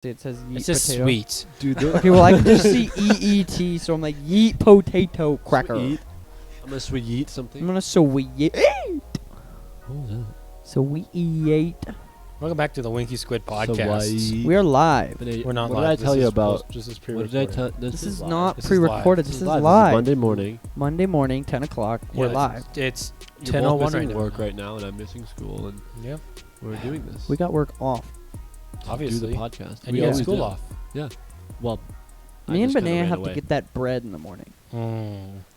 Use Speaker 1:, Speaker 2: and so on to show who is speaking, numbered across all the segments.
Speaker 1: It says yeet
Speaker 2: It's just
Speaker 1: potato.
Speaker 2: sweet.
Speaker 3: Dude,
Speaker 1: Okay, well I can just see EET, so I'm like yeet potato cracker.
Speaker 3: Sweet. I'm gonna sweet yeet
Speaker 1: I'm
Speaker 3: something.
Speaker 1: gonna sweet.
Speaker 3: What was that?
Speaker 1: Sweet.
Speaker 2: Welcome back to the Winky Squid podcast.
Speaker 3: Sweet.
Speaker 1: We are live.
Speaker 2: We're not
Speaker 3: what
Speaker 2: live.
Speaker 3: did I tell you about?
Speaker 2: This is
Speaker 3: What did I
Speaker 2: pre-recorded.
Speaker 3: tell?
Speaker 1: This is
Speaker 3: live.
Speaker 1: not
Speaker 2: This is
Speaker 1: pre-recorded.
Speaker 2: live.
Speaker 1: This is
Speaker 3: live.
Speaker 1: live.
Speaker 3: Monday morning.
Speaker 1: Monday morning, 10 o'clock. We're
Speaker 2: Yeah,
Speaker 1: live.
Speaker 2: It's
Speaker 3: You're
Speaker 2: 10:01
Speaker 3: both
Speaker 2: right
Speaker 3: missing
Speaker 2: now.
Speaker 3: work right now, and I'm missing school, and
Speaker 2: Yeah,
Speaker 3: we're doing this.
Speaker 1: We got work off.
Speaker 3: to
Speaker 2: obviously.
Speaker 3: do the podcast.
Speaker 2: and
Speaker 1: We
Speaker 2: you have
Speaker 1: always
Speaker 2: school
Speaker 3: do.
Speaker 2: off.
Speaker 3: Well, I
Speaker 1: Me and
Speaker 3: just kinda
Speaker 1: Benea
Speaker 3: ran
Speaker 1: have
Speaker 3: away.
Speaker 1: to get that bread in the morning.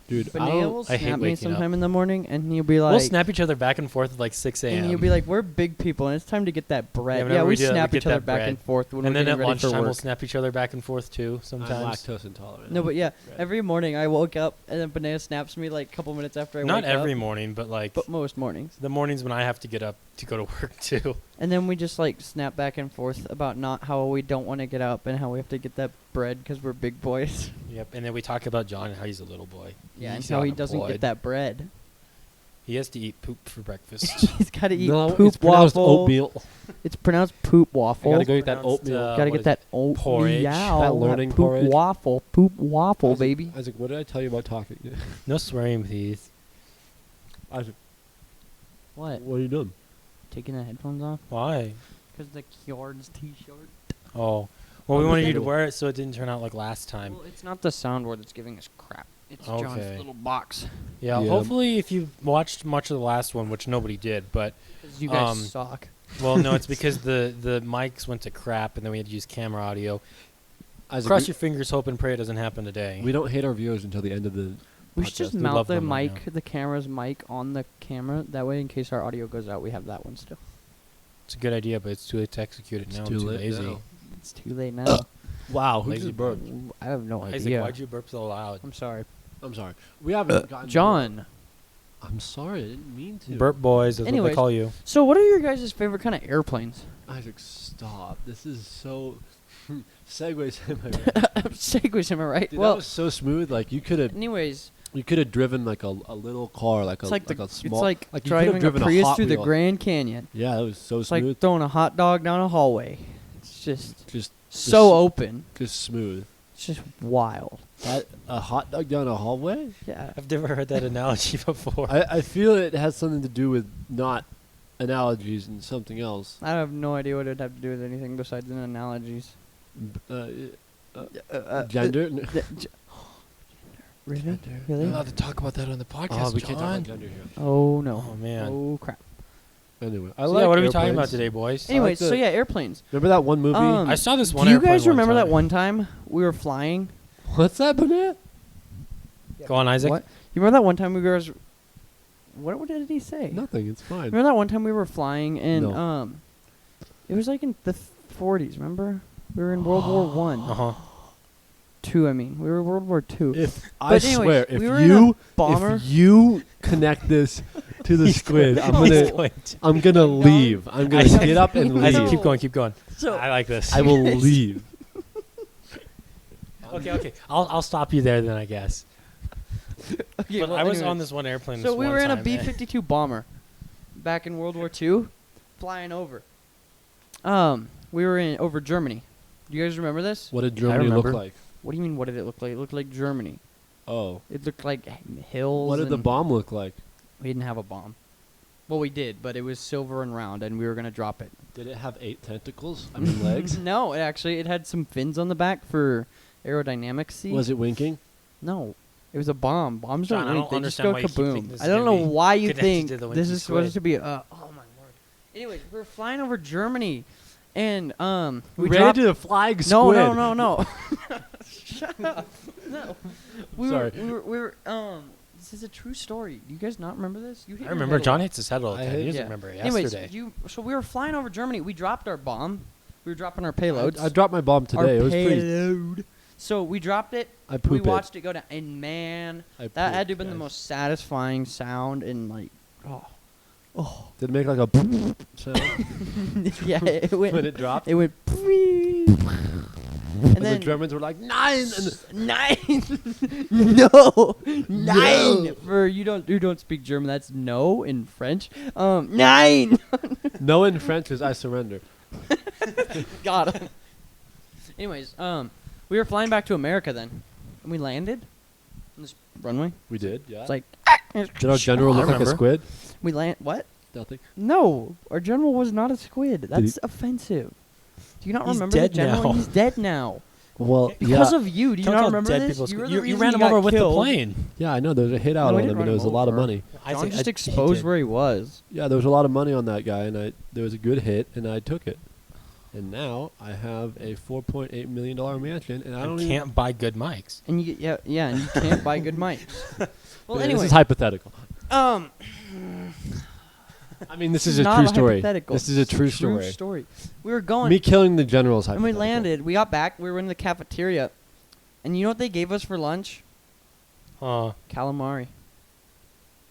Speaker 3: Dude, I
Speaker 1: Benea will
Speaker 3: don't.
Speaker 2: I hate
Speaker 1: snap me
Speaker 2: waking up.
Speaker 1: sometime in the morning, and he'll be like,
Speaker 2: We'll snap each other back and forth at like 6 a.m.
Speaker 1: and you'll be like, we're big people, and it's time to get that bread.
Speaker 2: whenever
Speaker 1: Yeah,
Speaker 2: we
Speaker 1: we
Speaker 2: do that, we
Speaker 1: snap
Speaker 2: get
Speaker 1: each other
Speaker 2: that
Speaker 1: back
Speaker 2: bread.
Speaker 1: and forth when
Speaker 2: and
Speaker 1: we're
Speaker 2: then at
Speaker 1: getting ready for
Speaker 2: lunchtime we'll
Speaker 1: work.
Speaker 2: snap each other back and forth too.
Speaker 3: I'm
Speaker 2: Sometimes.
Speaker 3: lactose intolerant.
Speaker 1: No, but yeah,
Speaker 3: Bread.
Speaker 1: every morning I woke up, and then Benea snaps me like a couple minutes after I
Speaker 2: Not
Speaker 1: wake up.
Speaker 2: every morning, but like
Speaker 1: But most mornings.
Speaker 2: the mornings when I have to get up to go to work too.
Speaker 1: And then we just like snap back and forth about not how we don't want to get up and how we have to get that bread because we're big boys.
Speaker 2: Yep. And then we talk about John and how he's a little boy.
Speaker 1: Yeah, and
Speaker 2: He's
Speaker 1: how he doesn't
Speaker 2: unemployed.
Speaker 1: get that bread.
Speaker 2: He has to eat poop for breakfast.
Speaker 1: He's got to eat
Speaker 3: No,
Speaker 1: poop
Speaker 3: it's pronounced
Speaker 1: waffle.
Speaker 3: oatmeal.
Speaker 1: It's pronounced poop
Speaker 3: I
Speaker 1: waffle.
Speaker 3: gotta go get that
Speaker 2: Pronounced,
Speaker 3: oatmeal.
Speaker 1: Gotta
Speaker 2: what
Speaker 1: get
Speaker 2: is
Speaker 1: that
Speaker 2: it? Porridge.
Speaker 1: oatmeal.
Speaker 3: That learning
Speaker 1: poop
Speaker 3: porridge.
Speaker 1: waffle. Poop waffle,
Speaker 3: Isaac,
Speaker 1: baby.
Speaker 3: Isaac, what did I tell you about talking?
Speaker 2: No swearing, please.
Speaker 3: Isaac,
Speaker 1: What?
Speaker 3: what are you doing?
Speaker 1: Taking the headphones off?
Speaker 2: Why?
Speaker 1: Because the Kjord's t-shirt.
Speaker 2: Oh. Well, we wanted you to
Speaker 3: Understandable.
Speaker 2: wear it so it didn't turn out like last time.
Speaker 1: Well, it's not the soundboard that's giving us crap. It's John's
Speaker 2: Okay.
Speaker 1: little box.
Speaker 2: Yeah,
Speaker 3: Yeah.
Speaker 2: hopefully if you watched much of the last one, which nobody did, but,
Speaker 1: 'Cause you guys
Speaker 2: Um,
Speaker 1: suck.
Speaker 2: well, no, it's because the mics went to crap and then we had to use camera audio.
Speaker 3: Isaac,
Speaker 2: Cross your fingers, hope and pray it doesn't happen today.
Speaker 3: we don't hate our viewers until the end of the.
Speaker 1: We should just
Speaker 3: podcast.
Speaker 2: We
Speaker 1: mount
Speaker 2: love
Speaker 1: the
Speaker 2: them right
Speaker 1: mic, the camera's mic on the camera. That way, in case our audio goes out, we have that one still.
Speaker 2: It's a good idea, but it's too late to execute it
Speaker 3: It's
Speaker 2: now.
Speaker 3: too
Speaker 2: I'm too
Speaker 3: late
Speaker 2: lazy.
Speaker 3: now.
Speaker 1: It's too late now.
Speaker 3: Wow, who
Speaker 2: Lazy
Speaker 3: just burped?
Speaker 1: I have no
Speaker 2: Isaac,
Speaker 1: idea.
Speaker 2: why'd you burp so loud?
Speaker 1: I'm sorry.
Speaker 3: I'm sorry. We haven't gotten.
Speaker 1: John.
Speaker 3: I'm sorry. I didn't mean to.
Speaker 2: Burp boys is what
Speaker 1: Anyways.
Speaker 2: they call you.
Speaker 1: So, what are your guys' favorite kind of airplanes?
Speaker 3: Isaac, stop. This is so. Segues.
Speaker 1: Segways, am I right?
Speaker 3: Dude, that
Speaker 1: Well,
Speaker 3: was so smooth. Like you could have
Speaker 1: anyways,
Speaker 3: driven like a little car, like
Speaker 1: it's
Speaker 3: a
Speaker 1: like
Speaker 3: like
Speaker 1: the,
Speaker 3: a small.
Speaker 1: it's like
Speaker 3: you could have
Speaker 1: driving a
Speaker 3: driven
Speaker 1: Prius
Speaker 3: Hot
Speaker 1: through the
Speaker 3: Wheel.
Speaker 1: Grand Canyon.
Speaker 3: Yeah, that was so
Speaker 1: It's
Speaker 3: smooth.
Speaker 1: like throwing a hot dog down a hallway. It's just
Speaker 3: just
Speaker 1: so open.
Speaker 3: just smooth.
Speaker 1: It's just wild.
Speaker 3: That a hot dog down a hallway?
Speaker 1: Yeah.
Speaker 2: I've never heard that analogy before.
Speaker 3: I feel it has something to do with not analogies and something else.
Speaker 1: I have no idea what it would have to do with anything besides an analogies.
Speaker 3: Gender?
Speaker 1: Really?
Speaker 2: You're
Speaker 1: Really?
Speaker 2: allowed to talk about that on the podcast,
Speaker 3: Oh, we can't talk
Speaker 2: John.
Speaker 3: about gender here.
Speaker 1: Oh no.
Speaker 2: Oh, man.
Speaker 1: Oh crap.
Speaker 3: Anyway, I
Speaker 2: So,
Speaker 3: like
Speaker 2: yeah, what are we talking about
Speaker 3: airplanes.
Speaker 2: today, boys?
Speaker 1: Anyways,
Speaker 3: the-
Speaker 1: so yeah, airplanes.
Speaker 3: Remember that one movie?
Speaker 2: I saw this one
Speaker 1: Do you
Speaker 2: airplane
Speaker 1: guys remember that
Speaker 2: time.
Speaker 1: one time we were flying?
Speaker 3: What's that, Banana?
Speaker 2: Go on, Isaac.
Speaker 1: What? You remember that one time we were? What did he say?
Speaker 3: Nothing. It's fine.
Speaker 1: Remember that one time we were flying and
Speaker 3: No.
Speaker 1: it was like in the 40s. Remember? We were in World War One,
Speaker 2: Uh-huh.
Speaker 1: Two. I mean, we were World War Two.
Speaker 3: If I
Speaker 1: But anyways,
Speaker 3: swear, if
Speaker 1: we were in a
Speaker 3: you
Speaker 1: bomber.
Speaker 3: if you connect this to the squid, I'm gonna leave. I'm gonna
Speaker 2: Isaac-
Speaker 3: get up and
Speaker 2: Isaac,
Speaker 3: leave.
Speaker 2: keep going, keep going.
Speaker 1: So
Speaker 2: I like this.
Speaker 3: I will leave.
Speaker 2: Okay. I'll stop you there then, I guess.
Speaker 1: okay,
Speaker 2: But
Speaker 1: well,
Speaker 2: I was
Speaker 1: anyways.
Speaker 2: on this one airplane.
Speaker 1: So
Speaker 2: this
Speaker 1: we
Speaker 2: one
Speaker 1: were in a
Speaker 2: time, man.
Speaker 1: B-52 bomber back in World War II, flying over. We were in over Germany. Do you guys remember this?
Speaker 3: What did Germany look
Speaker 2: remember.
Speaker 3: like?
Speaker 1: What do you mean? What did it look like? It looked like Germany.
Speaker 3: Oh,
Speaker 1: It looked like hills.
Speaker 3: what did the
Speaker 1: and
Speaker 3: bomb look like?
Speaker 1: We didn't have a bomb. Well, we did, but it was silver and round, and we were gonna drop it.
Speaker 3: Did it have 8 tentacles? I mean legs.
Speaker 1: No, it had some fins on the back for aerodynamics. See?
Speaker 3: Was it winking?
Speaker 1: No, it was a bomb. Bombs
Speaker 2: John, I
Speaker 1: don't
Speaker 2: don't
Speaker 1: wink; they just
Speaker 2: understand
Speaker 1: go
Speaker 2: why you keep thinking
Speaker 1: kaboom.
Speaker 2: this
Speaker 1: I
Speaker 2: is
Speaker 1: don't
Speaker 2: gonna
Speaker 1: know
Speaker 2: be
Speaker 1: why you
Speaker 2: connected
Speaker 1: think
Speaker 2: to the
Speaker 1: this
Speaker 2: Winky
Speaker 1: is supposed
Speaker 2: Squid.
Speaker 1: to be. Oh my word! Anyways, we were flying over Germany, and we
Speaker 3: ran
Speaker 1: dropped.
Speaker 3: into the flying squid.
Speaker 1: No. Shut up. No.
Speaker 3: Sorry.
Speaker 1: We were. This is a true story. Do you guys not remember this? You hit
Speaker 2: I
Speaker 1: your
Speaker 2: remember
Speaker 1: head a
Speaker 2: John
Speaker 1: lot.
Speaker 2: hits his head all the
Speaker 3: I
Speaker 2: time.
Speaker 3: hate-
Speaker 2: He doesn't
Speaker 1: Yeah.
Speaker 2: remember it
Speaker 1: Anyways,
Speaker 2: yesterday.
Speaker 1: so we were flying over Germany. We dropped our bomb. We were dropping our payloads.
Speaker 3: I dropped my bomb today.
Speaker 1: Our
Speaker 3: It was pretty.
Speaker 1: payload. So we dropped it.
Speaker 3: I
Speaker 1: We
Speaker 3: poop
Speaker 1: watched it go down, and man,
Speaker 3: I
Speaker 1: that had
Speaker 3: pooped,
Speaker 1: to have been the
Speaker 3: guys.
Speaker 1: most satisfying sound. And like, oh,
Speaker 3: Did it make like a sound
Speaker 1: yeah, it went.
Speaker 3: when it dropped?
Speaker 1: It went.
Speaker 3: And
Speaker 1: And
Speaker 3: the
Speaker 1: then
Speaker 3: Germans were like 9. And
Speaker 1: 9. No, 9. For you don't speak German. That's no in French. 9.
Speaker 3: no in French is I surrender.
Speaker 1: Got him. Anyways, we were flying back to America then, and we landed on this runway.
Speaker 3: We did. Yeah.
Speaker 1: It's like
Speaker 3: Did our general
Speaker 2: I
Speaker 3: look like a
Speaker 2: remember.
Speaker 3: squid?
Speaker 1: we land. What?
Speaker 3: Nothing.
Speaker 1: No, our general was not a squid. That's offensive. Do you not
Speaker 2: He's
Speaker 1: remember the
Speaker 2: dead
Speaker 1: general?
Speaker 2: now.
Speaker 1: He's dead now.
Speaker 3: Well,
Speaker 1: because of you. Do you
Speaker 2: Talk
Speaker 1: not
Speaker 2: about
Speaker 1: remember
Speaker 2: dead
Speaker 1: this?
Speaker 2: people's-
Speaker 1: You were the
Speaker 2: you
Speaker 1: reason
Speaker 2: ran
Speaker 1: he
Speaker 2: him
Speaker 1: got
Speaker 2: over with the
Speaker 1: killed.
Speaker 2: plane.
Speaker 3: Yeah, I know. There was a hit out
Speaker 1: No, we
Speaker 3: on
Speaker 1: didn't
Speaker 3: him,
Speaker 1: run
Speaker 3: and it
Speaker 1: him
Speaker 3: was a lot of
Speaker 1: over.
Speaker 3: money.
Speaker 1: John just
Speaker 2: he
Speaker 1: exposed
Speaker 2: did.
Speaker 1: where he was.
Speaker 3: Yeah, there was a lot of money on that guy, and there was a good hit, and I took it. And now I have a $4.8 million mansion, and I don't even.
Speaker 2: Can't buy good mics.
Speaker 1: And you yeah, and you can't buy good mics. Well,
Speaker 3: This
Speaker 1: anyway,
Speaker 3: is hypothetical.
Speaker 1: um,
Speaker 3: I mean, this is a
Speaker 1: not
Speaker 3: true story.
Speaker 1: hypothetical.
Speaker 3: This is a true
Speaker 1: True
Speaker 3: story.
Speaker 1: story. We were going,
Speaker 3: Me killing the general is
Speaker 1: and
Speaker 3: hypothetical.
Speaker 1: we landed. We got back. We were in the cafeteria, and you know what they gave us for lunch? Calamari.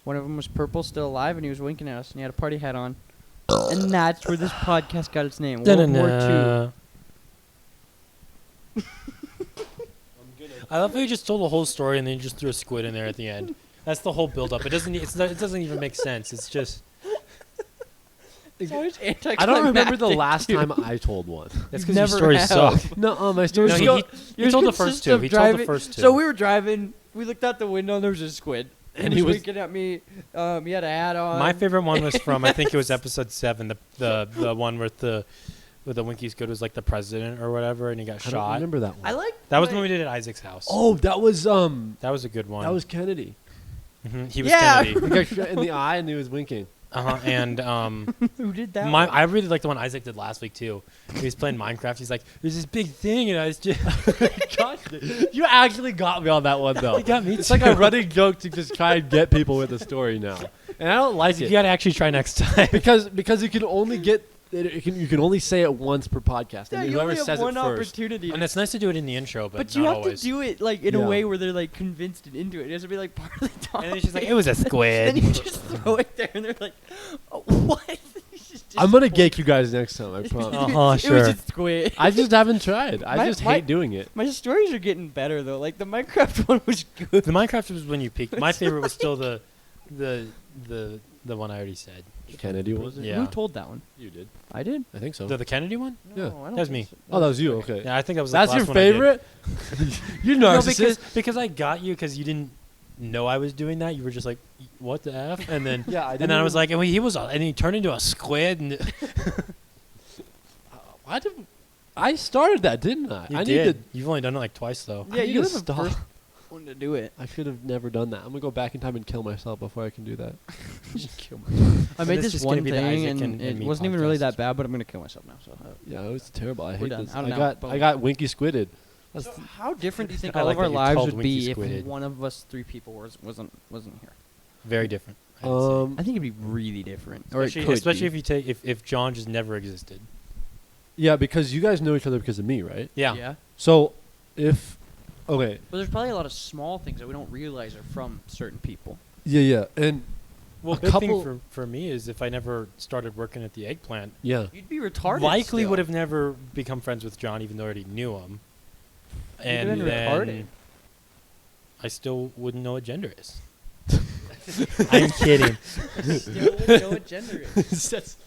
Speaker 1: One of them was purple, still alive, and he was winking at us, and he had a party hat on. And that's where this podcast got its name. World War II.
Speaker 2: I love how you just told the whole story and then you just threw a squid in there at the end. That's the whole build-up. It doesn't. It doesn't even make sense. It's just.
Speaker 1: It's always
Speaker 3: I don't remember the
Speaker 1: anticlimactic,
Speaker 3: last
Speaker 1: too.
Speaker 3: time I told one.
Speaker 2: That's
Speaker 1: You
Speaker 2: because your
Speaker 1: never
Speaker 2: stories
Speaker 1: have.
Speaker 2: suck.
Speaker 3: No, my story.
Speaker 2: No,
Speaker 1: Yours
Speaker 2: he told the
Speaker 1: consists
Speaker 2: first two.
Speaker 1: of
Speaker 2: He told the
Speaker 1: driving-
Speaker 2: first two.
Speaker 1: So we were driving. We looked out the window, and there was a squid.
Speaker 3: And
Speaker 1: And
Speaker 3: he
Speaker 1: he
Speaker 3: was-
Speaker 1: was winking at me. He had a hat on.
Speaker 2: My favorite one was from I think it was episode 7, the one with the Winky Squid was like the president or whatever, and he got
Speaker 3: I don't
Speaker 2: shot.
Speaker 3: remember that one.
Speaker 1: I like.
Speaker 2: That was when we did it at Isaac's house.
Speaker 3: Oh, that was
Speaker 2: That was a good one.
Speaker 3: that was Kennedy.
Speaker 2: He was
Speaker 1: Yeah.
Speaker 3: He
Speaker 2: Kennedy.
Speaker 3: got shot in the eye, and he was winking.
Speaker 2: And
Speaker 1: Who did that?
Speaker 2: my
Speaker 1: one?
Speaker 2: I really like the one Isaac did last week too. He was playing Minecraft. He's like, "There's this big thing," and I was just.
Speaker 3: Gosh, you actually got me on that one, though.
Speaker 2: You got me
Speaker 3: It's
Speaker 2: too.
Speaker 3: like a running joke to just try and get people with the story now, and I don't like
Speaker 2: You
Speaker 3: it
Speaker 2: gotta actually try next time.
Speaker 3: because you can only get you can only say it once per podcast,
Speaker 1: Yeah,
Speaker 3: and
Speaker 1: you
Speaker 3: whoever
Speaker 1: only have
Speaker 3: says
Speaker 1: one
Speaker 3: it first.
Speaker 1: opportunity.
Speaker 2: And it's nice to do it in the intro, but
Speaker 1: But
Speaker 2: not
Speaker 1: you have
Speaker 2: always.
Speaker 1: to do it like in
Speaker 3: Yeah.
Speaker 1: a way where they're like convinced and into it. It has to be like part of the talk.
Speaker 2: And then she's like, "It was a
Speaker 1: Then
Speaker 2: squid."
Speaker 1: you just throw it there, and they're like, oh, "What?"
Speaker 3: I'm gonna gate you guys next time. I promise.
Speaker 2: Uh-huh,
Speaker 1: It
Speaker 2: sure.
Speaker 1: was a squid.
Speaker 3: I just haven't tried. I
Speaker 1: My-
Speaker 3: just
Speaker 1: my-
Speaker 3: hate doing it.
Speaker 1: My stories are getting better though. Like the Minecraft one was good.
Speaker 2: The Minecraft was when you peaked. My favorite was still the one I already said.
Speaker 3: Kennedy was it?
Speaker 2: Yeah.
Speaker 1: Who told that one?
Speaker 3: You did.
Speaker 1: I did.
Speaker 3: I think so.
Speaker 2: The Kennedy one?
Speaker 3: Yeah.
Speaker 1: No, I don't
Speaker 2: That was
Speaker 1: think
Speaker 2: me.
Speaker 1: so.
Speaker 3: Oh, that was you. Okay.
Speaker 2: Yeah, I think that was
Speaker 3: That's
Speaker 2: the
Speaker 3: your
Speaker 2: last one I did.
Speaker 3: favorite. You
Speaker 2: No,
Speaker 3: narcissist.
Speaker 2: because I got you because you didn't know I was doing that. You were just like, "What the f?" And then
Speaker 3: Yeah, I
Speaker 2: and then I was like, and he turned into a squid. And
Speaker 3: why did I started that, didn't I?
Speaker 2: you
Speaker 3: I
Speaker 2: did.
Speaker 3: need
Speaker 2: You've only done it like twice though.
Speaker 3: I
Speaker 1: Yeah,
Speaker 3: need
Speaker 1: you
Speaker 3: to
Speaker 1: were the
Speaker 3: stop.
Speaker 1: first one to do it.
Speaker 3: I should have never done that. I'm gonna go back in time and kill myself before I can do that.
Speaker 1: I made
Speaker 2: this
Speaker 1: this
Speaker 2: is gonna
Speaker 1: one
Speaker 2: be the
Speaker 1: thing,
Speaker 2: Isaac
Speaker 1: and
Speaker 2: and
Speaker 1: it
Speaker 2: me
Speaker 1: wasn't even really
Speaker 2: podcast.
Speaker 1: that bad. But I'm gonna kill myself now. So.
Speaker 3: Yeah, it was terrible. I
Speaker 1: We're
Speaker 3: hate
Speaker 1: done.
Speaker 3: this.
Speaker 1: Out
Speaker 3: I
Speaker 1: and
Speaker 3: got
Speaker 1: out. Boom.
Speaker 3: I got Winky Squidded.
Speaker 1: So how different do you think
Speaker 2: I
Speaker 1: all
Speaker 2: like
Speaker 1: of our
Speaker 2: that you
Speaker 1: lives
Speaker 2: called
Speaker 1: would be
Speaker 2: Winky
Speaker 1: if
Speaker 2: Squidded.
Speaker 1: one of us 3 people wasn't here?
Speaker 2: Very different. I would say.
Speaker 1: I think it'd be really different. Or it
Speaker 2: Especially,
Speaker 1: could
Speaker 2: especially
Speaker 1: be.
Speaker 2: if you take if John just never existed.
Speaker 3: Yeah, because you guys know each other because of me, right?
Speaker 2: Yeah.
Speaker 1: Yeah.
Speaker 3: So if okay,
Speaker 1: But there's probably a lot of small things that we don't realize are from certain people.
Speaker 3: yeah, and
Speaker 2: Well,
Speaker 3: A
Speaker 2: big
Speaker 3: couple-
Speaker 2: thing for me is if I never started working at the eggplant,
Speaker 3: yeah,
Speaker 1: You'd be retarded.
Speaker 2: likely
Speaker 1: still.
Speaker 2: would have never become friends with John, even though I already knew him.
Speaker 1: You'd
Speaker 2: And
Speaker 1: have been
Speaker 2: then
Speaker 1: retarded.
Speaker 2: I still wouldn't know what gender is. I'm kidding.
Speaker 1: Still wouldn't know what gender is.
Speaker 3: that's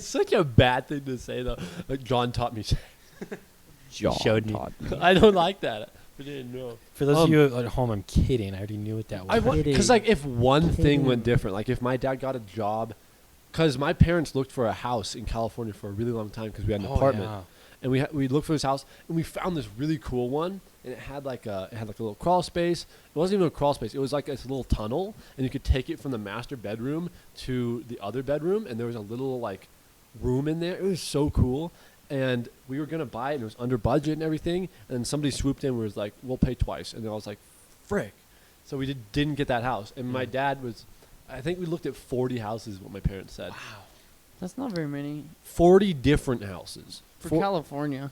Speaker 3: such a bad thing to say though. Like John taught me.
Speaker 1: John
Speaker 2: showed me.
Speaker 1: taught me.
Speaker 3: I don't like that. I didn't know.
Speaker 2: For those of you at home, I'm kidding. I already knew what that was.
Speaker 3: Because like if one thing went
Speaker 1: Kidding.
Speaker 3: different, like if my dad got a job, because my parents looked for a house in California for a really long time because we had an apartment,
Speaker 2: Yeah.
Speaker 3: and we looked for this house and we found this really cool one, and it had like a little crawl space. It wasn't even a crawl space. It was like this little tunnel, and you could take it from the master bedroom to the other bedroom, and there was a little like room in there. It was so cool. And we were gonna buy it, and it was under budget and everything. And then somebody swooped in and was like, "We'll pay twice." And then I was like, "Frick!" So we didn't get that house. And my dad was, I think we looked at 40 houses. What my parents said,
Speaker 2: Wow.
Speaker 1: That's not very many
Speaker 3: 40 different houses.
Speaker 1: for
Speaker 3: Four-
Speaker 1: California.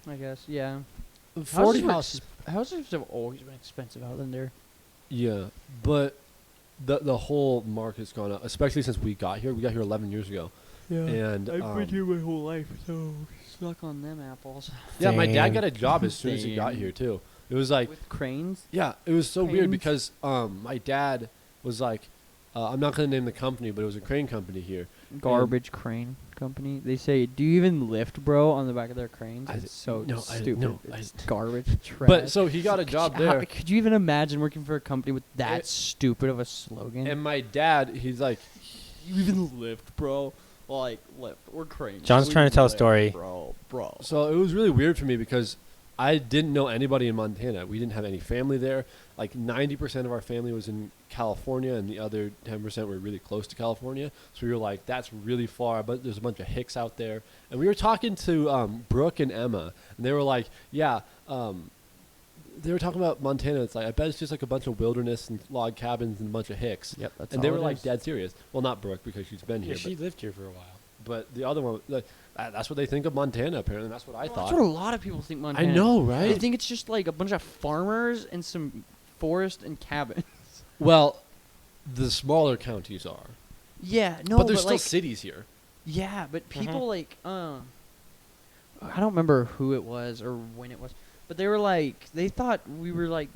Speaker 1: I guess. Yeah.
Speaker 3: 40
Speaker 1: were
Speaker 3: houses.
Speaker 1: Houses have always been expensive out in there.
Speaker 3: Yeah, but the whole market's gone up, especially since we got here. We got here 11 years ago.
Speaker 1: Yeah.
Speaker 3: And
Speaker 1: my whole life, so suck on them apples.
Speaker 3: yeah, my dad
Speaker 2: Dang.
Speaker 3: got a job as soon as he got
Speaker 1: Dang.
Speaker 3: here too. It was like,
Speaker 1: With cranes.
Speaker 3: yeah, it was so weird
Speaker 1: Cranes?
Speaker 3: because my dad was like, I'm not going to name the company, but it was a crane company here.
Speaker 1: Garbage crane company. They say, "Do you even lift, bro?" on the back of their cranes. It's so stupid. It's garbage. Trash.
Speaker 3: But so he got a job there.
Speaker 1: Could you even imagine working for a company with that stupid of a slogan?
Speaker 3: And my dad, he's like,
Speaker 1: "You even lift, bro?" Like lift or crane.
Speaker 2: John's trying to tell a story.
Speaker 1: bro.
Speaker 3: so it was really weird for me because I didn't know anybody in Montana. We didn't have any family there. Like 90% of our family was in California, and the other 10% were really close to California. So we were like, that's really far, but there's a bunch of hicks out there. And we were talking to Brooke and Emma, and they were like, yeah, they were talking about Montana. It's like, I bet it's just like a bunch of wilderness and log cabins and a bunch of hicks.
Speaker 1: Yep, that's
Speaker 3: and they
Speaker 1: all
Speaker 3: were
Speaker 1: it
Speaker 3: like
Speaker 1: is.
Speaker 3: dead serious. Well, not Brooke because she's been
Speaker 2: Yeah,
Speaker 3: here.
Speaker 2: she lived here for a while.
Speaker 3: But the other one, like, that's what they think of Montana, apparently. That's what I thought.
Speaker 1: That's what a lot of people think Montana.
Speaker 3: I know,
Speaker 1: is.
Speaker 3: right?
Speaker 1: They think it's just like a bunch of farmers and some forest and cabins.
Speaker 3: Well, the smaller counties are.
Speaker 1: Yeah, no,
Speaker 3: but there's still
Speaker 1: like,
Speaker 3: cities here.
Speaker 1: yeah, but people like I don't remember who it was or when it was, but they were like they thought we were like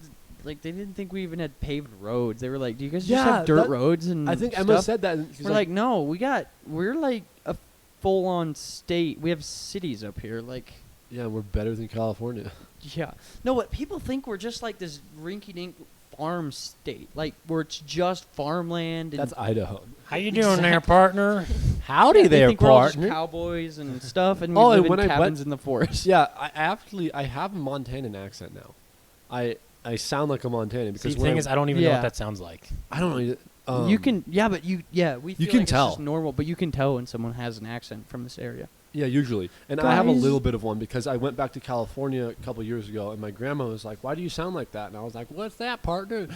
Speaker 1: they didn't think we even had paved roads. They were like, "Do you guys just have dirt roads?" And
Speaker 3: I think
Speaker 1: stuff?
Speaker 3: Emma said that. And she's
Speaker 1: We're like, "No, we're like a full-on state. We have cities up here." Like,
Speaker 3: yeah, we're better than California.
Speaker 1: yeah, no, but people think we're just like this rinky-dink farm state, like where it's just farmland. And
Speaker 3: That's Idaho.
Speaker 2: How you doing there, partner?
Speaker 3: Howdy
Speaker 1: they
Speaker 3: there,
Speaker 1: think we're all just
Speaker 3: partner.
Speaker 1: cowboys and stuff, and we
Speaker 3: Oh,
Speaker 1: live
Speaker 3: and when
Speaker 1: in
Speaker 3: I
Speaker 1: cabins
Speaker 3: went-
Speaker 1: in the forest.
Speaker 3: Yeah, I have a Montanan accent now. I sound like a Montanan
Speaker 2: See,
Speaker 3: because
Speaker 2: the thing is, I don't even know
Speaker 1: Yeah.
Speaker 2: what that sounds like.
Speaker 3: I don't know.
Speaker 1: You can, but we feel
Speaker 3: can
Speaker 1: like
Speaker 3: tell.
Speaker 1: it's just normal, but you can tell when someone has an accent from this area.
Speaker 3: Yeah, usually. And I have a
Speaker 1: Guys.
Speaker 3: little bit of one because I went back to California a couple years ago, and my grandma was like, "Why do you sound like that?" And I was like, "What's that, partner?"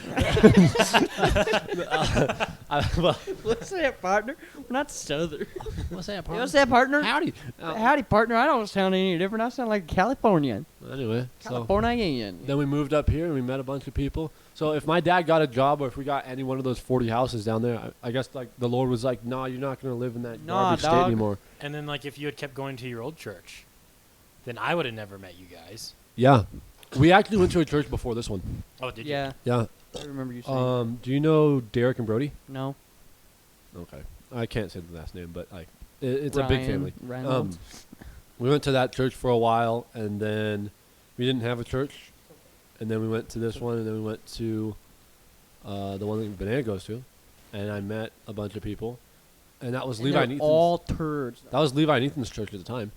Speaker 1: What's that, partner? We're not Southern.
Speaker 3: What's that,
Speaker 1: What's that, partner?
Speaker 3: Howdy.
Speaker 1: Howdy, partner. I don't sound any different. I sound like a Californian.
Speaker 3: Anyway, so
Speaker 1: Californian.
Speaker 3: then we moved up here and we met a bunch of people. So if my dad got a job or if we got any one of those 40 houses down there, I guess like the Lord was like, "Nah, you're not going to live in that
Speaker 1: Nah,
Speaker 3: garbage state
Speaker 1: dog."
Speaker 3: anymore."
Speaker 2: And then, like, if you had kept going to your old church, then I would have never met you guys.
Speaker 3: Yeah. We actually went to a church before this one.
Speaker 2: Oh, did
Speaker 1: Yeah,
Speaker 3: Yeah.
Speaker 1: I remember you saying.
Speaker 3: Do you know Derek and Brody?
Speaker 1: No.
Speaker 3: Okay. I can't say the last name, but like it's a big
Speaker 1: Ryan
Speaker 3: family.
Speaker 1: Reynolds.
Speaker 3: We went to that church for a while, and then we didn't have a church, and then we went to this one, and then we went to the one that Banana goes to, and I met a bunch of people, and that was
Speaker 1: And
Speaker 3: Levi
Speaker 1: they're
Speaker 3: and Ethan's.
Speaker 1: all turds.
Speaker 3: That was Levi and Ethan's church at the time,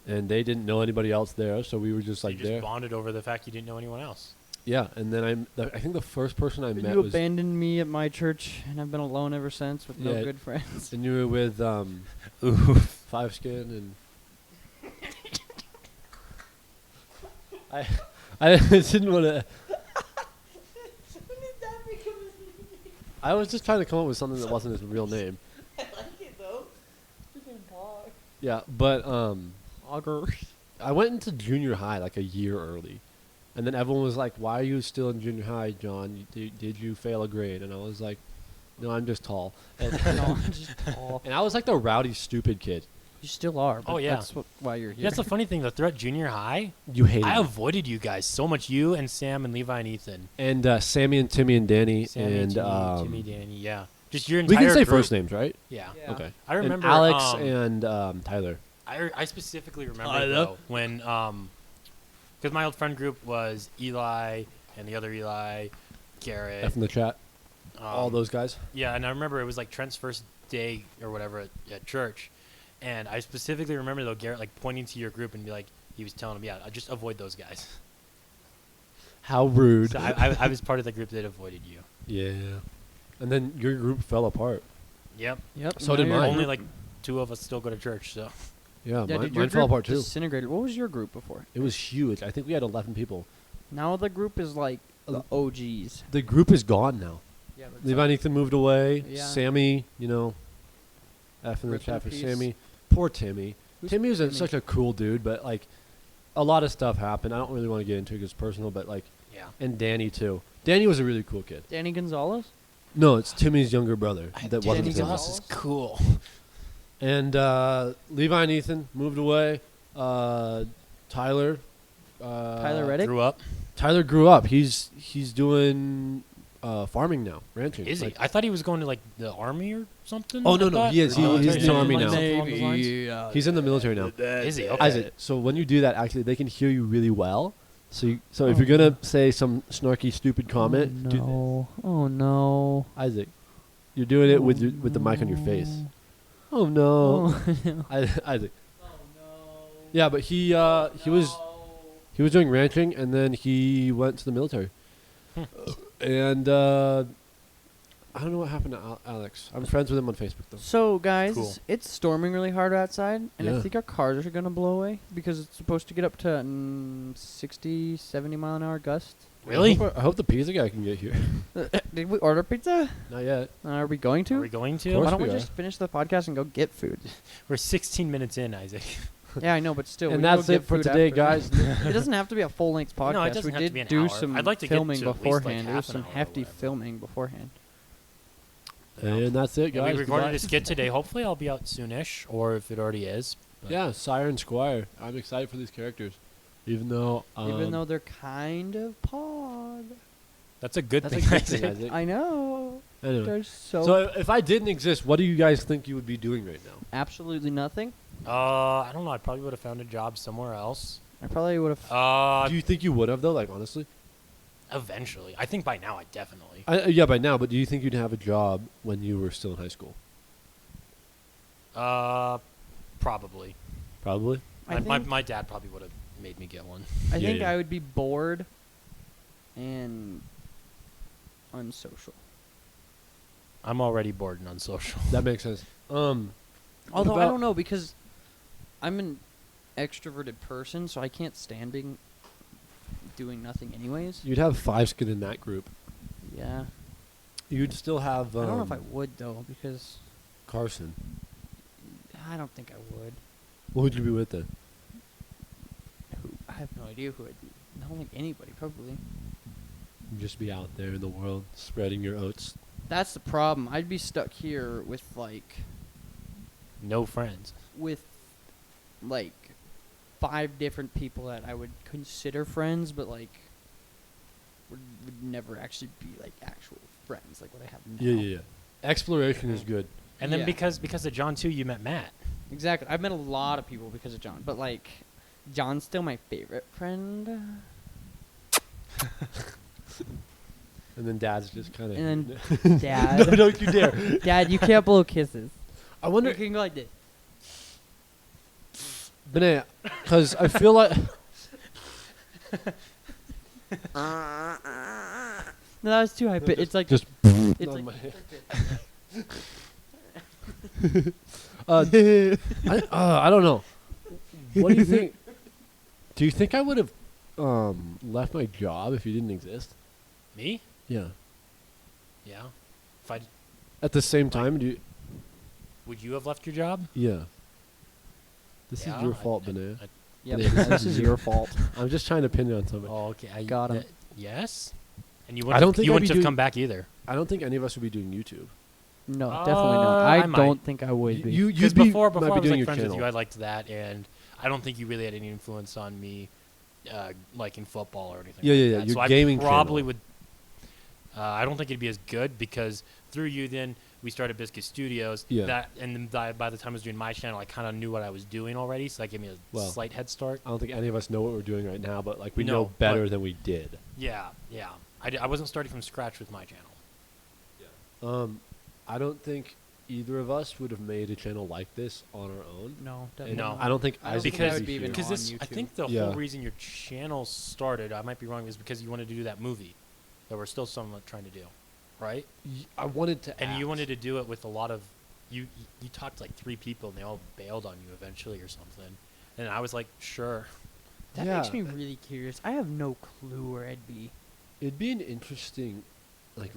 Speaker 3: and they didn't know anybody else there, so we were just
Speaker 2: you
Speaker 3: like
Speaker 2: just
Speaker 3: there.
Speaker 2: bonded over the fact you didn't know anyone else.
Speaker 3: Yeah, and then I think the first person I met
Speaker 1: You
Speaker 3: was,
Speaker 1: abandoned me at my church, and I've been alone ever since with no
Speaker 3: Yeah.
Speaker 1: good friends.
Speaker 3: and you were with
Speaker 2: Ooh.
Speaker 3: Five Skin and. I didn't want to. I was just trying to come up with something that wasn't his real name.
Speaker 1: I like it though. Freaking Pog.
Speaker 3: Yeah, but
Speaker 1: Auger.
Speaker 3: I went into junior high like a year early, and then everyone was like, "Why are you still in junior high, John? Did you fail a grade?" And I was like, "No, I'm just tall." And,
Speaker 1: No, I'm just tall.
Speaker 3: and I was like the rowdy, stupid kid.
Speaker 1: You still are. But
Speaker 2: Oh, yeah.
Speaker 1: That's why you're here.
Speaker 2: That's the funny thing, though. Throughout junior high,
Speaker 3: You hated
Speaker 2: I
Speaker 3: me.
Speaker 2: avoided you guys so much. You and Sam and Levi and Ethan.
Speaker 3: And Sammy and Timmy and Danny
Speaker 2: Sammy,
Speaker 3: and
Speaker 2: Timmy, Danny, yeah. Just your
Speaker 3: we
Speaker 2: entire
Speaker 3: can say
Speaker 2: group.
Speaker 3: first names, right?
Speaker 2: Yeah.
Speaker 1: Yeah.
Speaker 3: Okay.
Speaker 2: I remember
Speaker 3: and Alex and Tyler.
Speaker 2: I specifically remember
Speaker 1: Tyler.
Speaker 2: though, when because my old friend group was Eli and the other Eli, Garrett,
Speaker 3: F in the chat. All those guys.
Speaker 2: Yeah, and I remember it was like Trent's first day or whatever at church, and I specifically remember though Garrett like pointing to your group and be like, he was telling him, yeah, just avoid those guys.
Speaker 3: How rude.
Speaker 2: So I was part of the group that avoided you.
Speaker 3: Yeah. And then your group fell apart.
Speaker 2: Yep.
Speaker 1: Yep.
Speaker 3: So did
Speaker 1: now you're-
Speaker 3: mine.
Speaker 2: Only like 2 of us still go to church, so.
Speaker 3: Yeah,
Speaker 1: Yeah,
Speaker 3: mine,
Speaker 1: dude, your
Speaker 3: mine fell
Speaker 1: group
Speaker 3: apart too.
Speaker 1: disintegrated. What was your group before?
Speaker 3: It was huge. I think we had 11 people.
Speaker 1: Now the group is like the OGs.
Speaker 3: The group is gone now.
Speaker 1: Yeah,
Speaker 3: Levi and Ethan moved away.
Speaker 1: Yeah.
Speaker 3: Sammy, F in the
Speaker 1: Rip
Speaker 3: chat
Speaker 1: in
Speaker 3: for
Speaker 1: peace.
Speaker 3: Sammy. Poor Timmy.
Speaker 1: Who's
Speaker 3: Timmy was
Speaker 1: Timmy?
Speaker 3: such a cool dude, but like a lot of stuff happened. I don't really want to get into it because it's personal, but like,
Speaker 2: Yeah.
Speaker 3: and Danny too. Danny was a really cool kid.
Speaker 1: Danny Gonzalez.
Speaker 3: No, it's Timmy's younger brother. That wasn't
Speaker 1: Danny
Speaker 3: Timmy.
Speaker 1: Gonzalez.
Speaker 2: is cool.
Speaker 3: And Levi and Ethan moved away. Tyler.
Speaker 1: Tyler Reddick.
Speaker 2: Grew up.
Speaker 3: Tyler grew up. He's doing farming now, ranching.
Speaker 2: Is he?
Speaker 3: Like-
Speaker 2: I thought he was going to like the army or something.
Speaker 3: Oh,
Speaker 2: I
Speaker 3: no,
Speaker 2: thought.
Speaker 3: he is.
Speaker 2: Or
Speaker 3: He's in the army
Speaker 2: like
Speaker 3: now.
Speaker 2: something along those lines?
Speaker 3: He's in the military now.
Speaker 2: Is he? Okay.
Speaker 3: Isaac, so when you do that, actually, they can hear you really well. So if you're gonna say some snarky, stupid comment,
Speaker 1: Oh no.
Speaker 3: Isaac, you're doing it with the mic on your face. Oh no, Isaac. Yeah, but he was doing ranching, and then he went to the military. And I don't know what happened to Alex. I'm friends with him on Facebook though.
Speaker 1: So guys,
Speaker 2: Cool.
Speaker 1: it's storming really hard outside, and
Speaker 3: Yeah.
Speaker 1: I think our cars are gonna blow away because it's supposed to get up to 60, 70 mile an hour gusts.
Speaker 2: Really?
Speaker 3: I hope the pizza guy can get here.
Speaker 1: Did we order pizza?
Speaker 3: Not yet.
Speaker 1: Are we going to?
Speaker 2: Are we going
Speaker 3: Of
Speaker 2: to?
Speaker 3: course
Speaker 1: Why don't
Speaker 3: we
Speaker 1: we
Speaker 3: are.
Speaker 1: just finish the podcast and go get food?
Speaker 2: We're 16 minutes in, Isaac.
Speaker 1: Yeah, I know, but still.
Speaker 3: And
Speaker 1: we can
Speaker 3: that's
Speaker 1: go
Speaker 3: it
Speaker 1: get
Speaker 3: for
Speaker 1: food
Speaker 3: today,
Speaker 1: after.
Speaker 3: guys.
Speaker 1: It doesn't have to be a full length podcast.
Speaker 2: No, it doesn't
Speaker 1: we
Speaker 2: have to
Speaker 1: did
Speaker 2: be an
Speaker 1: do
Speaker 2: hour.
Speaker 1: some
Speaker 2: I'd like to get
Speaker 1: filming
Speaker 2: to at least, like,
Speaker 1: beforehand. There was
Speaker 2: half an
Speaker 1: some
Speaker 2: hour or
Speaker 1: hefty
Speaker 2: whatever.
Speaker 1: filming beforehand.
Speaker 3: And that's it,
Speaker 2: Yeah,
Speaker 3: guys.
Speaker 2: we recorded
Speaker 3: Goodbye.
Speaker 2: a skit today. Hopefully, I'll be out soonish, or if it already is. But
Speaker 3: Yeah, Sire and Squire. I'm excited for these characters, even though
Speaker 1: they're kind of pod.
Speaker 2: that's a good
Speaker 3: that's a
Speaker 2: thing.
Speaker 3: good thing,
Speaker 2: Isaac.
Speaker 3: Isaac.
Speaker 1: I know.
Speaker 3: Anyway.
Speaker 1: They're so,
Speaker 3: So if I didn't exist, what do you guys think you would be doing right now?
Speaker 1: absolutely nothing.
Speaker 2: I don't know. I probably would have found a job somewhere else.
Speaker 1: I probably would have.
Speaker 3: Do you think you would have though? Like honestly,
Speaker 2: Eventually, I think by now I definitely.
Speaker 3: yeah, by now. But do you think you'd have a job when you were still in high school?
Speaker 2: Probably.
Speaker 3: Probably.
Speaker 2: My dad probably would have made me get one.
Speaker 1: I think
Speaker 3: yeah.
Speaker 1: I would be bored and unsocial.
Speaker 2: I'm already bored and unsocial.
Speaker 3: That makes sense.
Speaker 1: Although I
Speaker 3: about-
Speaker 1: don't know because I'm an extroverted person, so I can't stand being doing nothing anyways.
Speaker 3: You'd have 5 skin in that group.
Speaker 1: Yeah.
Speaker 3: You'd still have.
Speaker 1: I don't know if I would though because
Speaker 3: Carson.
Speaker 1: I don't think I would.
Speaker 3: What would you be with then?
Speaker 1: I have no idea who I'd be. I don't think anybody probably.
Speaker 3: You'd just be out there in the world spreading your oats.
Speaker 1: That's the problem. I'd be stuck here with
Speaker 2: No friends.
Speaker 1: with 5 different people that I would consider friends, but would never actually be actual friends like what I have now.
Speaker 3: Yeah. Exploration is good.
Speaker 2: And then
Speaker 1: Yeah.
Speaker 2: because of John too, you met Matt.
Speaker 1: Exactly. I've met a lot of people because of John, but John's still my favorite friend.
Speaker 3: And then Dad's just kind of.
Speaker 1: And then Dad.
Speaker 3: No, don't you dare.
Speaker 1: Dad, you can't blow kisses.
Speaker 3: I wonder,
Speaker 1: You can go like this.
Speaker 3: Banana, because I feel like.
Speaker 1: No, that was too high. But it's like
Speaker 3: just
Speaker 1: it's
Speaker 3: on
Speaker 1: like
Speaker 3: my head. I don't know. What do you think? Do you think I would have left my job if you didn't exist?
Speaker 2: Me?
Speaker 3: Yeah.
Speaker 2: Yeah. If I
Speaker 3: At the same time,
Speaker 2: would you have left your job?
Speaker 3: yeah. This
Speaker 2: Yeah,
Speaker 3: is your
Speaker 2: I-
Speaker 3: fault,
Speaker 2: I-
Speaker 3: Banana.
Speaker 1: yeah,
Speaker 3: Yeah,
Speaker 1: but this is your fault.
Speaker 3: I'm just trying to pin it on something.
Speaker 2: Oh, okay.
Speaker 1: Got him.
Speaker 2: Yes. And you
Speaker 3: I
Speaker 2: wouldn't.
Speaker 3: don't think
Speaker 2: you
Speaker 3: I'd
Speaker 2: wouldn't
Speaker 3: be
Speaker 2: have
Speaker 3: doing-
Speaker 2: come back either.
Speaker 3: I don't think any of us would be doing YouTube.
Speaker 1: No, definitely not.
Speaker 2: I
Speaker 1: I
Speaker 2: might.
Speaker 1: don't think I would be.
Speaker 3: You'd
Speaker 2: Because
Speaker 3: be
Speaker 2: before
Speaker 3: might
Speaker 2: I
Speaker 3: be
Speaker 2: was
Speaker 3: doing your
Speaker 2: friends with
Speaker 3: channel.
Speaker 2: you, I liked that, and I don't think you really had any influence on me, in football or anything.
Speaker 3: Yeah,
Speaker 2: like
Speaker 3: yeah, yeah.
Speaker 2: that.
Speaker 3: Your
Speaker 2: So
Speaker 3: gaming
Speaker 2: I probably
Speaker 3: channel.
Speaker 2: would. I don't think it'd be as good because through you, then we started Biscit Studios.
Speaker 3: Yeah.
Speaker 2: That and then by the time I was doing my channel, I kind of knew what I was doing already, so that gave me a
Speaker 3: Well,
Speaker 2: slight head start.
Speaker 3: I don't think any of us know what we're doing right now, but we
Speaker 2: No,
Speaker 3: know better
Speaker 2: but-
Speaker 3: than we did.
Speaker 2: Yeah, yeah. I wasn't starting from scratch with my channel.
Speaker 3: I don't think either of us would have made a channel like this on our own.
Speaker 1: No,
Speaker 3: And
Speaker 1: definitely
Speaker 2: No.
Speaker 1: not.
Speaker 3: I don't think
Speaker 1: I don't
Speaker 3: Isaac
Speaker 1: think I
Speaker 3: would
Speaker 1: would be
Speaker 3: here.
Speaker 1: even
Speaker 2: Because
Speaker 1: on
Speaker 2: this, I
Speaker 1: YouTube.
Speaker 2: think the
Speaker 3: Yeah.
Speaker 2: whole reason your channel started, I might be wrong, is because you wanted to do that movie that we're still somewhat trying to do, right?
Speaker 3: I wanted to
Speaker 2: And
Speaker 3: act.
Speaker 2: you wanted to do it with a lot of you talked to 3 people and they all bailed on you eventually or something. And I was like, sure.
Speaker 1: That
Speaker 3: Yeah.
Speaker 1: makes me really curious. I have no clue where I'd be.
Speaker 3: It'd be an interesting,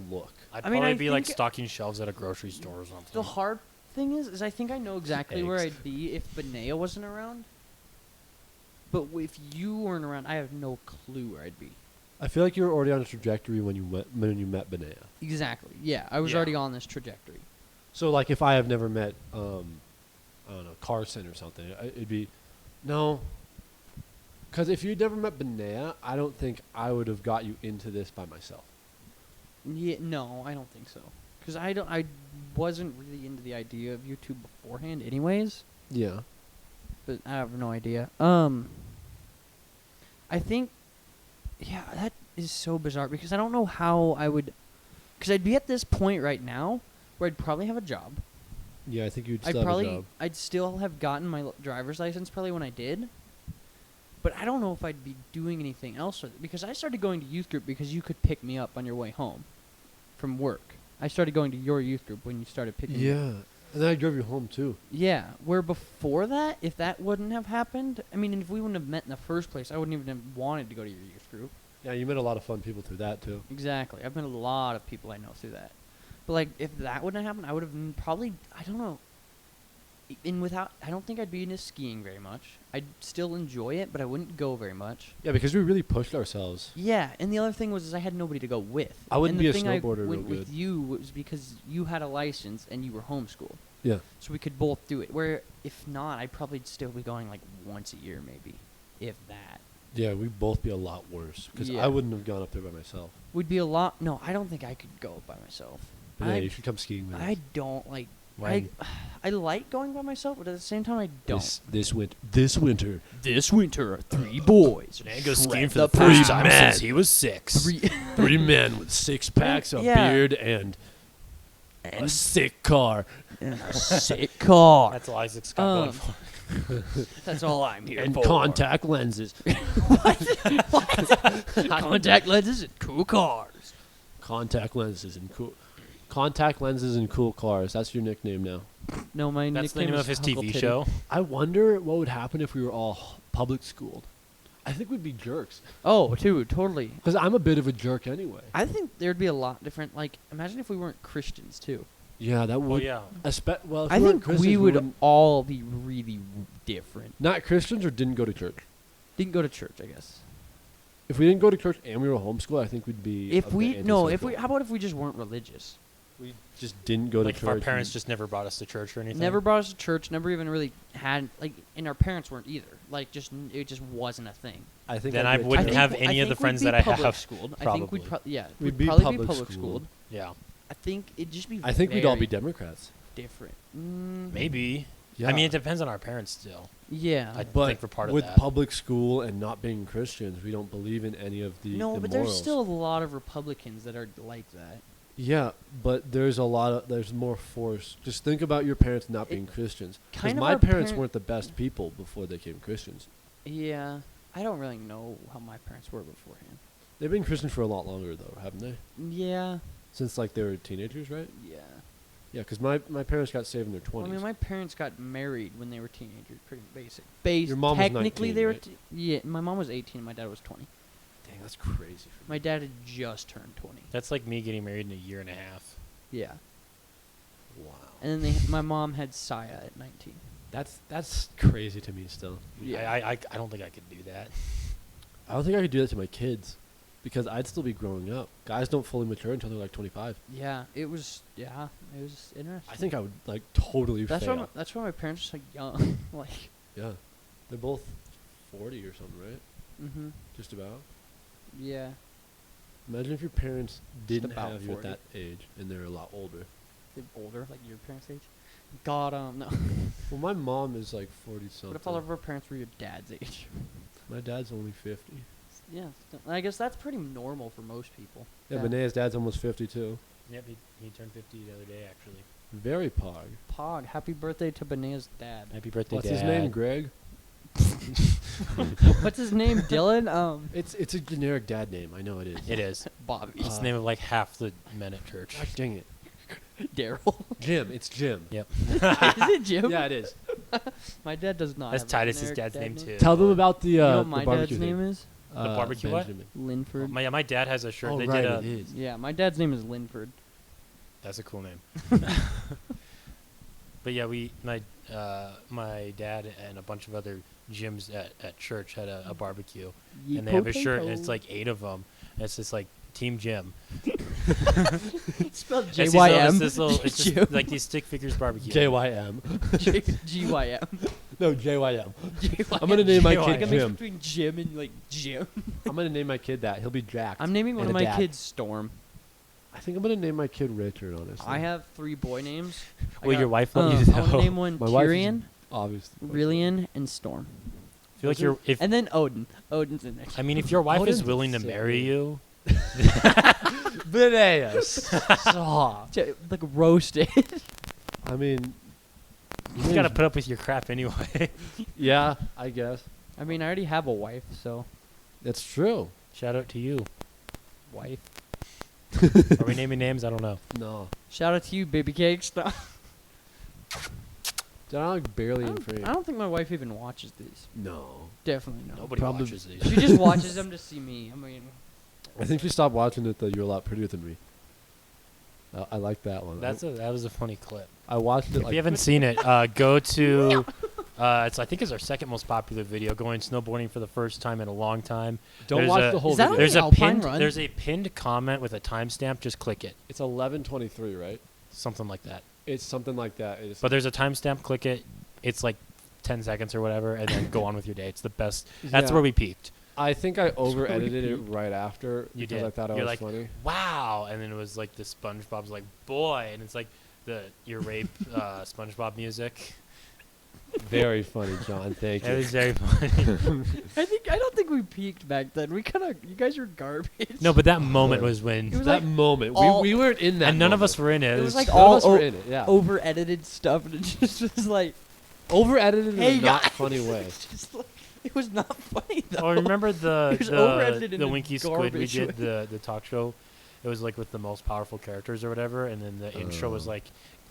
Speaker 3: look.
Speaker 2: I'd
Speaker 1: I mean,
Speaker 2: probably
Speaker 1: I
Speaker 2: be like
Speaker 1: think-
Speaker 2: stocking shelves at a grocery store or something.
Speaker 1: The hard thing is I think I know exactly where
Speaker 2: Eggs.
Speaker 1: I'd be if Benea wasn't around. But if you weren't around, I have no clue where I'd be.
Speaker 3: I feel like you were already on a trajectory when you met Benea.
Speaker 1: Exactly. Yeah, I was
Speaker 2: Yeah.
Speaker 1: already on this trajectory.
Speaker 3: So if I have never met, I don't know, Carson or something, it'd be, no. Because if you'd never met Benea, I don't think I would have got you into this by myself.
Speaker 1: Yeah, no, I don't think so. Because I wasn't really into the idea of YouTube beforehand, anyways.
Speaker 3: Yeah.
Speaker 1: But I have no idea. I think, yeah, that is so bizarre because I don't know how I would. Because I'd be at this point right now where I'd probably have a job.
Speaker 3: Yeah, I think you'd still have a job.
Speaker 1: I'd still have gotten my driver's license probably when I did. But I don't know if I'd be doing anything else with it because I started going to youth group because you could pick me up on your way home from work. I started going to your youth group when you started picking me up.
Speaker 3: Yeah. And then I drove you home, too.
Speaker 1: Yeah, where before that, if that wouldn't have happened, I mean, if we wouldn't have met in the first place, I wouldn't even have wanted to go to your youth group.
Speaker 3: Yeah, you met a lot of fun people through that, too.
Speaker 1: Exactly. I've met a lot of people I know through that. But, like, if that wouldn't have happened, I would have probably, I don't know. I don't think I'd be into skiing very much. I'd still enjoy it, but I wouldn't go very much.
Speaker 3: Yeah, because we really pushed ourselves.
Speaker 1: Yeah, and the other thing was I had nobody to go with.
Speaker 3: I wouldn't
Speaker 1: and
Speaker 3: be
Speaker 1: the
Speaker 3: a
Speaker 1: thing
Speaker 3: snowboarder
Speaker 1: I
Speaker 3: real
Speaker 1: went
Speaker 3: good.
Speaker 1: with you was because you had a license and you were homeschooled.
Speaker 3: Yeah.
Speaker 1: So we could both do it. Where if not, I'd probably still be going like once a year maybe, if that.
Speaker 3: Yeah, we'd both be a lot worse because
Speaker 1: Yeah.
Speaker 3: I wouldn't have gone up there by myself.
Speaker 1: Would be a lot. No, I don't think I could go by myself.
Speaker 3: But yeah, you should come skiing with us.
Speaker 1: I don't like.
Speaker 2: When?
Speaker 1: I like going by myself, but at the same time, I don't.
Speaker 3: This winter.
Speaker 1: This winter, 3 boys.
Speaker 2: Man goes skiing
Speaker 1: shred
Speaker 2: for the
Speaker 1: the
Speaker 2: first
Speaker 1: pine.
Speaker 2: time since he was 6.
Speaker 3: 3 men with 6 packs, a
Speaker 1: Yeah.
Speaker 3: beard, and a sick car.
Speaker 1: And a sick car.
Speaker 2: That's all Isaac's got going
Speaker 1: Um,
Speaker 2: for.
Speaker 1: That's all I'm here
Speaker 3: And
Speaker 1: for.
Speaker 3: contact lenses.
Speaker 1: Contact lenses and cool cars.
Speaker 3: Contact lenses and cool cars. That's your nickname now.
Speaker 1: No, my
Speaker 2: That's the
Speaker 1: nickname
Speaker 2: name
Speaker 1: is
Speaker 2: of his
Speaker 1: Huckle
Speaker 2: TV
Speaker 1: Titty.
Speaker 2: show.
Speaker 3: I wonder what would happen if we were all public schooled. I think we'd be jerks.
Speaker 1: Oh, dude, totally.
Speaker 3: Because I'm a bit of a jerk anyway.
Speaker 1: I think there'd be a lot different. Like, imagine if we weren't Christians too.
Speaker 3: Yeah, that would.
Speaker 2: Well, yeah.
Speaker 3: Well, if
Speaker 1: I
Speaker 3: we weren't
Speaker 1: think
Speaker 3: Christians,
Speaker 1: we would
Speaker 3: wouldn't-
Speaker 1: all be really different.
Speaker 3: Not Christians or didn't go to church.
Speaker 1: Didn't go to church, I guess.
Speaker 3: If we didn't go to church and we were homeschooled, I think we'd be.
Speaker 1: If
Speaker 3: a bit
Speaker 1: we
Speaker 3: antisocial.
Speaker 1: how about if we just weren't religious?
Speaker 3: we just didn't go
Speaker 2: Like
Speaker 3: to
Speaker 2: if
Speaker 3: church.
Speaker 2: our parents
Speaker 3: and-
Speaker 2: just never brought us to church or anything.
Speaker 1: Never brought us to church. Never even really had like, and our parents weren't either. Like, it just wasn't a thing.
Speaker 3: I think
Speaker 2: Then
Speaker 3: I'd
Speaker 2: I
Speaker 3: be a
Speaker 2: wouldn't
Speaker 3: jerk.
Speaker 2: have any of the friends that I have,
Speaker 1: Schooled. I
Speaker 2: probably.
Speaker 1: think we'd
Speaker 3: We'd
Speaker 1: we'd
Speaker 3: be
Speaker 1: probably be
Speaker 3: public
Speaker 1: public
Speaker 3: schooled.
Speaker 1: schooled.
Speaker 2: Yeah.
Speaker 1: I think it'd just be.
Speaker 3: I think we'd all be
Speaker 1: very
Speaker 3: Democrats.
Speaker 1: different.
Speaker 2: Maybe.
Speaker 3: Yeah.
Speaker 2: I mean, it depends on our parents still.
Speaker 1: Yeah.
Speaker 2: I
Speaker 3: But
Speaker 2: think for part of
Speaker 3: with
Speaker 2: that.
Speaker 3: public school and not being Christians, we don't believe in any of the
Speaker 1: No,
Speaker 3: the
Speaker 1: but
Speaker 3: morals.
Speaker 1: there's still a lot of Republicans that are like that.
Speaker 3: Yeah, but there's more force. Just think about your parents not being Christians. Because
Speaker 1: kind of
Speaker 3: my
Speaker 1: our
Speaker 3: parents
Speaker 1: parent-
Speaker 3: weren't the best people before they became Christians.
Speaker 1: Yeah. I don't really know how my parents were beforehand.
Speaker 3: They've been Christians for a lot longer, though, haven't they?
Speaker 1: Yeah.
Speaker 3: Since, like, they were teenagers, right?
Speaker 1: Yeah.
Speaker 3: Yeah, because my parents got saved in their 20s.
Speaker 1: Well, I mean, my parents got married when they were teenagers. Pretty basic.
Speaker 3: Your mom was
Speaker 1: Technically,
Speaker 3: 19,
Speaker 1: they were.
Speaker 3: right?
Speaker 1: Yeah, my mom was 18. And my dad was 20.
Speaker 3: Dang, that's crazy. For
Speaker 1: My dad had just turned 20.
Speaker 2: That's like me getting married in a year and a half.
Speaker 1: Yeah.
Speaker 3: Wow.
Speaker 1: And then my mom had Saya at 19.
Speaker 3: That's crazy to me still.
Speaker 1: Yeah.
Speaker 2: I don't think I could do that.
Speaker 3: I don't think I could do that to my kids because I'd still be growing up. Guys don't fully mature until they're like 25.
Speaker 1: Yeah, it was interesting.
Speaker 3: I think I would like totally
Speaker 1: that's
Speaker 3: fail.
Speaker 1: why my parents are so young. Like,
Speaker 3: Yeah. They're both 40 or something, right?
Speaker 1: mm-hmm.
Speaker 3: Just about.
Speaker 1: Yeah,
Speaker 3: Imagine if your parents didn't
Speaker 1: about
Speaker 3: have you at
Speaker 1: 40.
Speaker 3: that age and they're a lot older.
Speaker 1: they're older, like your parents' age. God, no.
Speaker 3: Well, my mom is like 40 something.
Speaker 1: What if all of our parents were your dad's age?
Speaker 3: My dad's only 50.
Speaker 1: Yeah, I guess that's pretty normal for most people.
Speaker 3: Yeah, Benea's dad's almost 52.
Speaker 2: Yep, he turned 50 the other day, actually.
Speaker 3: Very pog.
Speaker 1: Pog, happy birthday to Benea's dad.
Speaker 2: Happy birthday,
Speaker 3: What's
Speaker 2: Dad.
Speaker 3: his name, Greg?
Speaker 1: What's his name? Dylan?
Speaker 3: It's a generic dad name. I know it is.
Speaker 2: It is.
Speaker 1: Bobby.
Speaker 2: It's the name of like half the men at church.
Speaker 3: Gosh dang it.
Speaker 1: Daryl.
Speaker 3: Jim. It's Jim.
Speaker 2: Yep.
Speaker 1: Is it Jim?
Speaker 3: Yeah, it is.
Speaker 1: My dad does not.
Speaker 2: That's
Speaker 1: have a
Speaker 2: Titus's
Speaker 1: generic
Speaker 2: dad's
Speaker 1: dad
Speaker 2: name too.
Speaker 3: Tell them about the
Speaker 1: You know
Speaker 3: the
Speaker 1: what my
Speaker 3: barbecue
Speaker 1: dad's
Speaker 3: thing.
Speaker 1: name is?
Speaker 2: The barbecue what?
Speaker 3: Benjamin.
Speaker 1: Linford.
Speaker 2: My dad has a shirt.
Speaker 3: Oh,
Speaker 2: they
Speaker 3: right,
Speaker 2: did
Speaker 3: it is.
Speaker 1: Yeah, my dad's name is Linford.
Speaker 2: That's a cool name. But yeah, my dad and a bunch of other gyms at church had a barbecue, and they have a shirt, and it's like 8 of them. And it's just like Team Gym.
Speaker 1: Spelled
Speaker 2: It's
Speaker 1: J-Y-M.
Speaker 2: it's just like these stick figures barbecue.
Speaker 3: JYM.
Speaker 1: G-Y-M.
Speaker 3: No, JYM.
Speaker 1: J-Y-M.
Speaker 3: I'm gonna name my
Speaker 2: JYM.
Speaker 3: kid
Speaker 1: Like a mix
Speaker 3: Jim.
Speaker 1: between Jim and like Jim.
Speaker 3: I'm gonna name my kid that. He'll be Jack.
Speaker 1: I'm naming one
Speaker 3: and
Speaker 1: of
Speaker 3: a
Speaker 1: my
Speaker 3: dad.
Speaker 1: kids Storm.
Speaker 3: I think I'm gonna name my kid Richard. Honestly,
Speaker 1: I have 3 boy names.
Speaker 2: Will your wife let you
Speaker 1: I want to
Speaker 2: know?
Speaker 1: name one
Speaker 3: My wife is
Speaker 1: Tyrion,
Speaker 3: obviously.
Speaker 1: Rillian, and Storm.
Speaker 2: I feel like you're. If
Speaker 1: And then Odin. Odin's in there.
Speaker 2: I mean, if your wife is
Speaker 3: Odin's
Speaker 2: willing to
Speaker 3: sick,
Speaker 2: marry
Speaker 3: dude.
Speaker 2: you,
Speaker 3: Bananas. Stop.
Speaker 1: Like roasted.
Speaker 3: I mean,
Speaker 2: you gotta put up with your crap anyway.
Speaker 3: yeah, I guess
Speaker 1: I mean, I already have a wife, so
Speaker 3: that's true.
Speaker 2: Shout out to you.
Speaker 1: wife.
Speaker 2: Are we naming names? I don't know.
Speaker 3: No,
Speaker 1: Shout out to you, baby cakes. No.
Speaker 3: dude, I'm like barely
Speaker 1: I
Speaker 3: in frame.
Speaker 1: don't think my wife even watches these.
Speaker 3: No,
Speaker 1: Definitely not.
Speaker 2: Nobody
Speaker 3: Probably-
Speaker 2: watches these.
Speaker 1: She just watches them to see me. I mean,
Speaker 3: I think she stopped watching it. That you're a lot prettier than me. I like that one.
Speaker 2: That was a funny clip.
Speaker 3: I watched it.
Speaker 2: If
Speaker 3: Like,
Speaker 2: you haven't seen it, go to. I think it's our second most popular video. Going snowboarding for the first time in a long time.
Speaker 3: don't
Speaker 2: there's
Speaker 3: watch
Speaker 2: a-
Speaker 3: the whole
Speaker 1: Is that
Speaker 3: video.
Speaker 1: on
Speaker 2: There's
Speaker 1: the
Speaker 2: a
Speaker 1: Alpine
Speaker 2: pinned.
Speaker 1: Run?
Speaker 2: There's a pinned comment with a timestamp. Just click it.
Speaker 3: It's 11:23, right?
Speaker 2: Something like that.
Speaker 3: It's something like that. It's
Speaker 2: But there's a timestamp. Click it. It's like 10 seconds or whatever, and then go on with your day. It's the best. That's
Speaker 3: Yeah.
Speaker 2: where we peaked.
Speaker 3: I think I over edited it right after
Speaker 2: You
Speaker 3: because
Speaker 2: did.
Speaker 3: I thought it
Speaker 2: You're
Speaker 3: was
Speaker 2: like,
Speaker 3: funny.
Speaker 2: wow, and then it was like the SpongeBob's like, boy, and it's like the your rape SpongeBob music.
Speaker 3: Very funny, John. Thank
Speaker 2: It
Speaker 3: you.
Speaker 2: was very funny.
Speaker 1: I don't think we peaked back then. We kind of, you guys were garbage.
Speaker 2: No, but that moment was
Speaker 1: It
Speaker 2: when,
Speaker 1: was
Speaker 3: that
Speaker 1: like
Speaker 3: moment,
Speaker 1: all-
Speaker 3: we weren't in that.
Speaker 2: and none of
Speaker 3: moment.
Speaker 2: us were in it.
Speaker 1: It was like
Speaker 3: None
Speaker 1: all
Speaker 3: of us were in it. Yeah,
Speaker 1: over edited stuff, and it just was like,
Speaker 3: over edited
Speaker 1: hey
Speaker 3: in a not
Speaker 1: guys.
Speaker 3: funny way.
Speaker 1: It's just like, it was not funny though.
Speaker 2: Oh, remember the
Speaker 1: It was over-edited in
Speaker 2: the
Speaker 1: a
Speaker 2: Winky Squid we
Speaker 1: garbage
Speaker 2: did
Speaker 1: way.
Speaker 2: the talk show. It was like with the most powerful characters or whatever, and then the intro was like,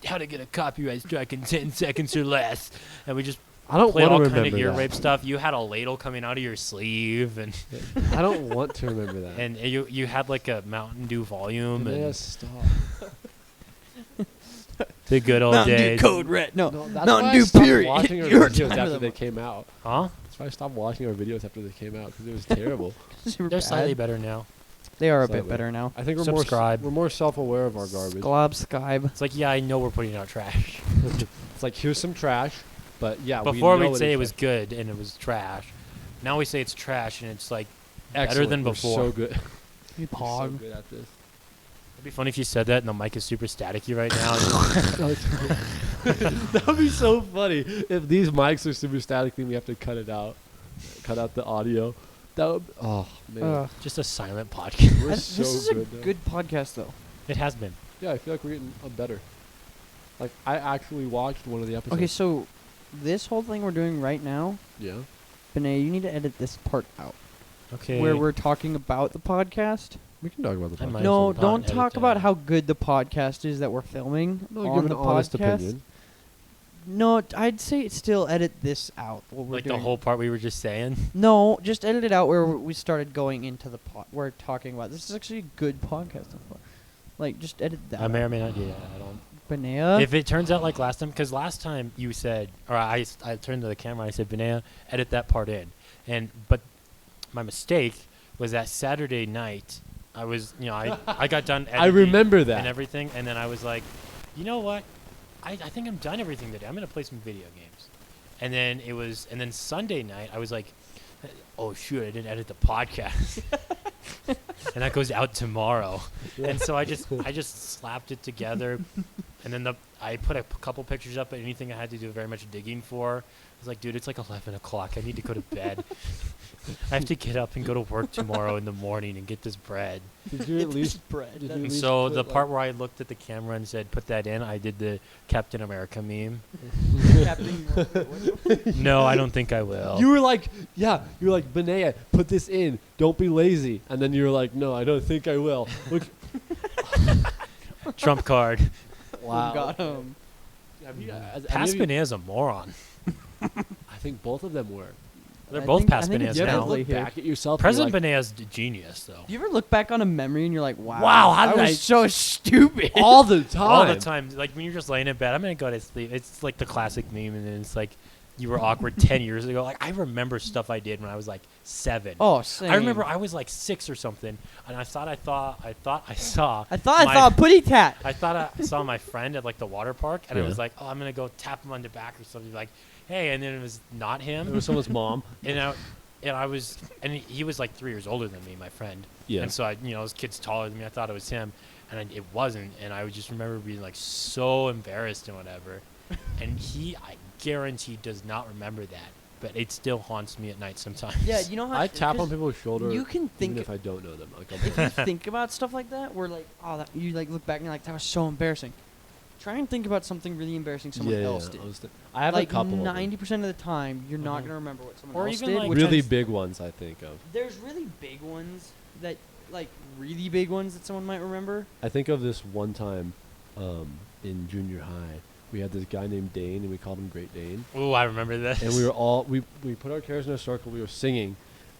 Speaker 2: how to get a copyright strike in 10 seconds or less, and we just
Speaker 3: I don't
Speaker 2: played
Speaker 3: want
Speaker 2: all
Speaker 3: to
Speaker 2: kind of
Speaker 3: remember
Speaker 2: ear
Speaker 3: that.
Speaker 2: rape stuff. You had a ladle coming out of your sleeve, and
Speaker 3: I don't want to remember that.
Speaker 2: and you had like a Mountain Dew volume,
Speaker 3: Yeah,
Speaker 2: and
Speaker 3: stop.
Speaker 2: the good old
Speaker 1: Mountain Dew
Speaker 2: days.
Speaker 1: Code Red. No,
Speaker 3: No, that's
Speaker 1: Mountain
Speaker 3: why I
Speaker 1: Dew
Speaker 3: stopped
Speaker 1: period.
Speaker 3: watching our
Speaker 1: Your
Speaker 3: videos
Speaker 1: time
Speaker 3: after
Speaker 1: of
Speaker 3: they
Speaker 1: the
Speaker 3: came out.
Speaker 2: Huh?
Speaker 3: That's why I stopped watching our videos after they came out because it was terrible.
Speaker 1: Super
Speaker 2: They're
Speaker 1: bad.
Speaker 2: slightly better now.
Speaker 1: They are a
Speaker 3: Slightly.
Speaker 1: bit better now.
Speaker 3: I think we're
Speaker 2: Subscribe.
Speaker 3: more self-aware of our garbage.
Speaker 1: Glob Skybe.
Speaker 2: It's like, yeah, I know we're putting out trash.
Speaker 3: It's like here's some trash, but yeah,
Speaker 2: Before
Speaker 3: we know
Speaker 2: we'd say
Speaker 3: is
Speaker 2: it was
Speaker 3: trash.
Speaker 2: good and it was trash. Now we say it's trash and it's like better
Speaker 3: Excellent.
Speaker 2: than
Speaker 3: We're
Speaker 2: before.
Speaker 3: so good.
Speaker 1: You
Speaker 3: We're so
Speaker 1: pog.
Speaker 3: good at this.
Speaker 2: It'd be funny if you said that and the mic is super staticky right now.
Speaker 3: That would be so funny if these mics are super static and we have to cut it out, cut out the audio. That would. Oh man,
Speaker 2: Just a silent podcast.
Speaker 3: we're so
Speaker 1: this is a
Speaker 3: good. now.
Speaker 1: good podcast though.
Speaker 2: It has been.
Speaker 3: Yeah, I feel like we're getting better. Like I actually watched one of the episodes.
Speaker 1: Okay, so this whole thing we're doing right now,
Speaker 3: Yeah.
Speaker 1: Benet, you need to edit this part out
Speaker 2: Okay.
Speaker 1: where we're talking about the podcast.
Speaker 3: We can talk about the
Speaker 2: I
Speaker 3: podcast.
Speaker 2: might
Speaker 1: No,
Speaker 2: as well not
Speaker 1: don't
Speaker 2: edit
Speaker 1: talk
Speaker 2: that
Speaker 1: about
Speaker 2: out.
Speaker 1: how good the podcast is that we're filming
Speaker 3: No,
Speaker 1: on
Speaker 3: give
Speaker 1: the
Speaker 3: an honest
Speaker 1: podcast.
Speaker 3: opinion.
Speaker 1: No, I'd say still edit this out. What we're
Speaker 2: Like
Speaker 1: doing.
Speaker 2: the whole part we were just saying.
Speaker 1: No, just edit it out where we started going into the pod. We're talking about this is actually a good podcast so far. Like, just edit that.
Speaker 2: I may or may not do that. I don't.
Speaker 1: Benea.
Speaker 2: If it turns out like last time, because last time you said, or I turned to the camera and I said, Benea, edit that part in. But my mistake was that Saturday night, I was, I got done editing
Speaker 3: I remember that.
Speaker 2: and everything, and then I was like, you know what? I think I'm done everything today. I'm going to play some video games. And then Sunday night, I was like, oh, shoot, I didn't edit the podcast. And that goes out tomorrow. And so I just slapped it together. And then I put a couple pictures up, but anything I had to do very much digging for. I was like, dude, it's like 11 o'clock. I need to go to bed. I have to get up and go to work tomorrow in the morning and get this bread.
Speaker 3: Did you at least
Speaker 1: bread.
Speaker 3: did you at
Speaker 2: And
Speaker 3: least
Speaker 2: so
Speaker 3: put,
Speaker 2: the
Speaker 3: like-
Speaker 2: part where I looked at the camera and said, put that in, I did the Captain America meme. No, I don't think I will.
Speaker 3: You were like, Benea, put this in. Don't be lazy. And then you were like, no, I don't think I will. Look,
Speaker 2: Trump card.
Speaker 3: wow.
Speaker 1: Got him.
Speaker 2: Past Benea's a moron.
Speaker 3: I think both of them were.
Speaker 2: They're
Speaker 1: I
Speaker 2: both
Speaker 1: think-
Speaker 2: past
Speaker 1: I think
Speaker 2: Benea's
Speaker 1: it's
Speaker 3: You ever
Speaker 2: now.
Speaker 1: definitely
Speaker 3: look
Speaker 1: here.
Speaker 3: back at yourself? and you're
Speaker 2: President
Speaker 3: like,
Speaker 2: Benea's genius, though.
Speaker 1: Do you ever look back on a memory and you're like, wow,
Speaker 2: Wow, how
Speaker 1: I
Speaker 2: did
Speaker 1: was
Speaker 2: I-
Speaker 1: so stupid.
Speaker 3: all the time.
Speaker 2: All the time. Like when you're just laying in bed, I'm going to go to sleep. It's like the classic meme, and then it's like, you were awkward 10 years ago. Like, I remember stuff I did when I was like 7.
Speaker 1: Oh, same.
Speaker 2: I remember I was like 6 or something, and I saw
Speaker 1: I thought I saw
Speaker 2: my-
Speaker 1: a putty tat.
Speaker 2: I thought I saw my friend at like the water park, and I
Speaker 3: Yeah.
Speaker 2: was like, oh, I'm gonna go tap him on the back or something, like, hey, and then it was not
Speaker 3: It
Speaker 2: him,
Speaker 3: was someone's mom.
Speaker 2: and he was like 3 years older than me, my friend,
Speaker 3: Yeah.
Speaker 2: and so this kid's taller than me. I thought it was him, it wasn't, and I would just remember being like so embarrassed and whatever. And I guarantee, does not remember that, but it still haunts me at night sometimes.
Speaker 1: Yeah, you know how
Speaker 3: I tap on
Speaker 1: 'cause
Speaker 3: people's shoulder.
Speaker 1: You can think
Speaker 3: even if I don't know them. Like,
Speaker 1: if you think about stuff like that, where like, oh, that, you like look back and you're like, that was so embarrassing. Try and think about something really embarrassing someone else did.
Speaker 3: I have
Speaker 1: like
Speaker 3: a couple.
Speaker 1: 90% of the time, you're not
Speaker 2: Mhm.
Speaker 1: gonna remember what someone
Speaker 2: Or
Speaker 1: else
Speaker 2: even,
Speaker 1: did.
Speaker 2: like,
Speaker 1: which
Speaker 3: Really
Speaker 1: has-
Speaker 3: big ones, I think of.
Speaker 1: There's really big ones that, like, really big ones that someone might remember.
Speaker 3: I think of this one time in junior high. We had this guy named Dane, and we called him Great Dane.
Speaker 2: Ooh, I remember this.
Speaker 3: And we were all we put our chairs in a circle. We were singing,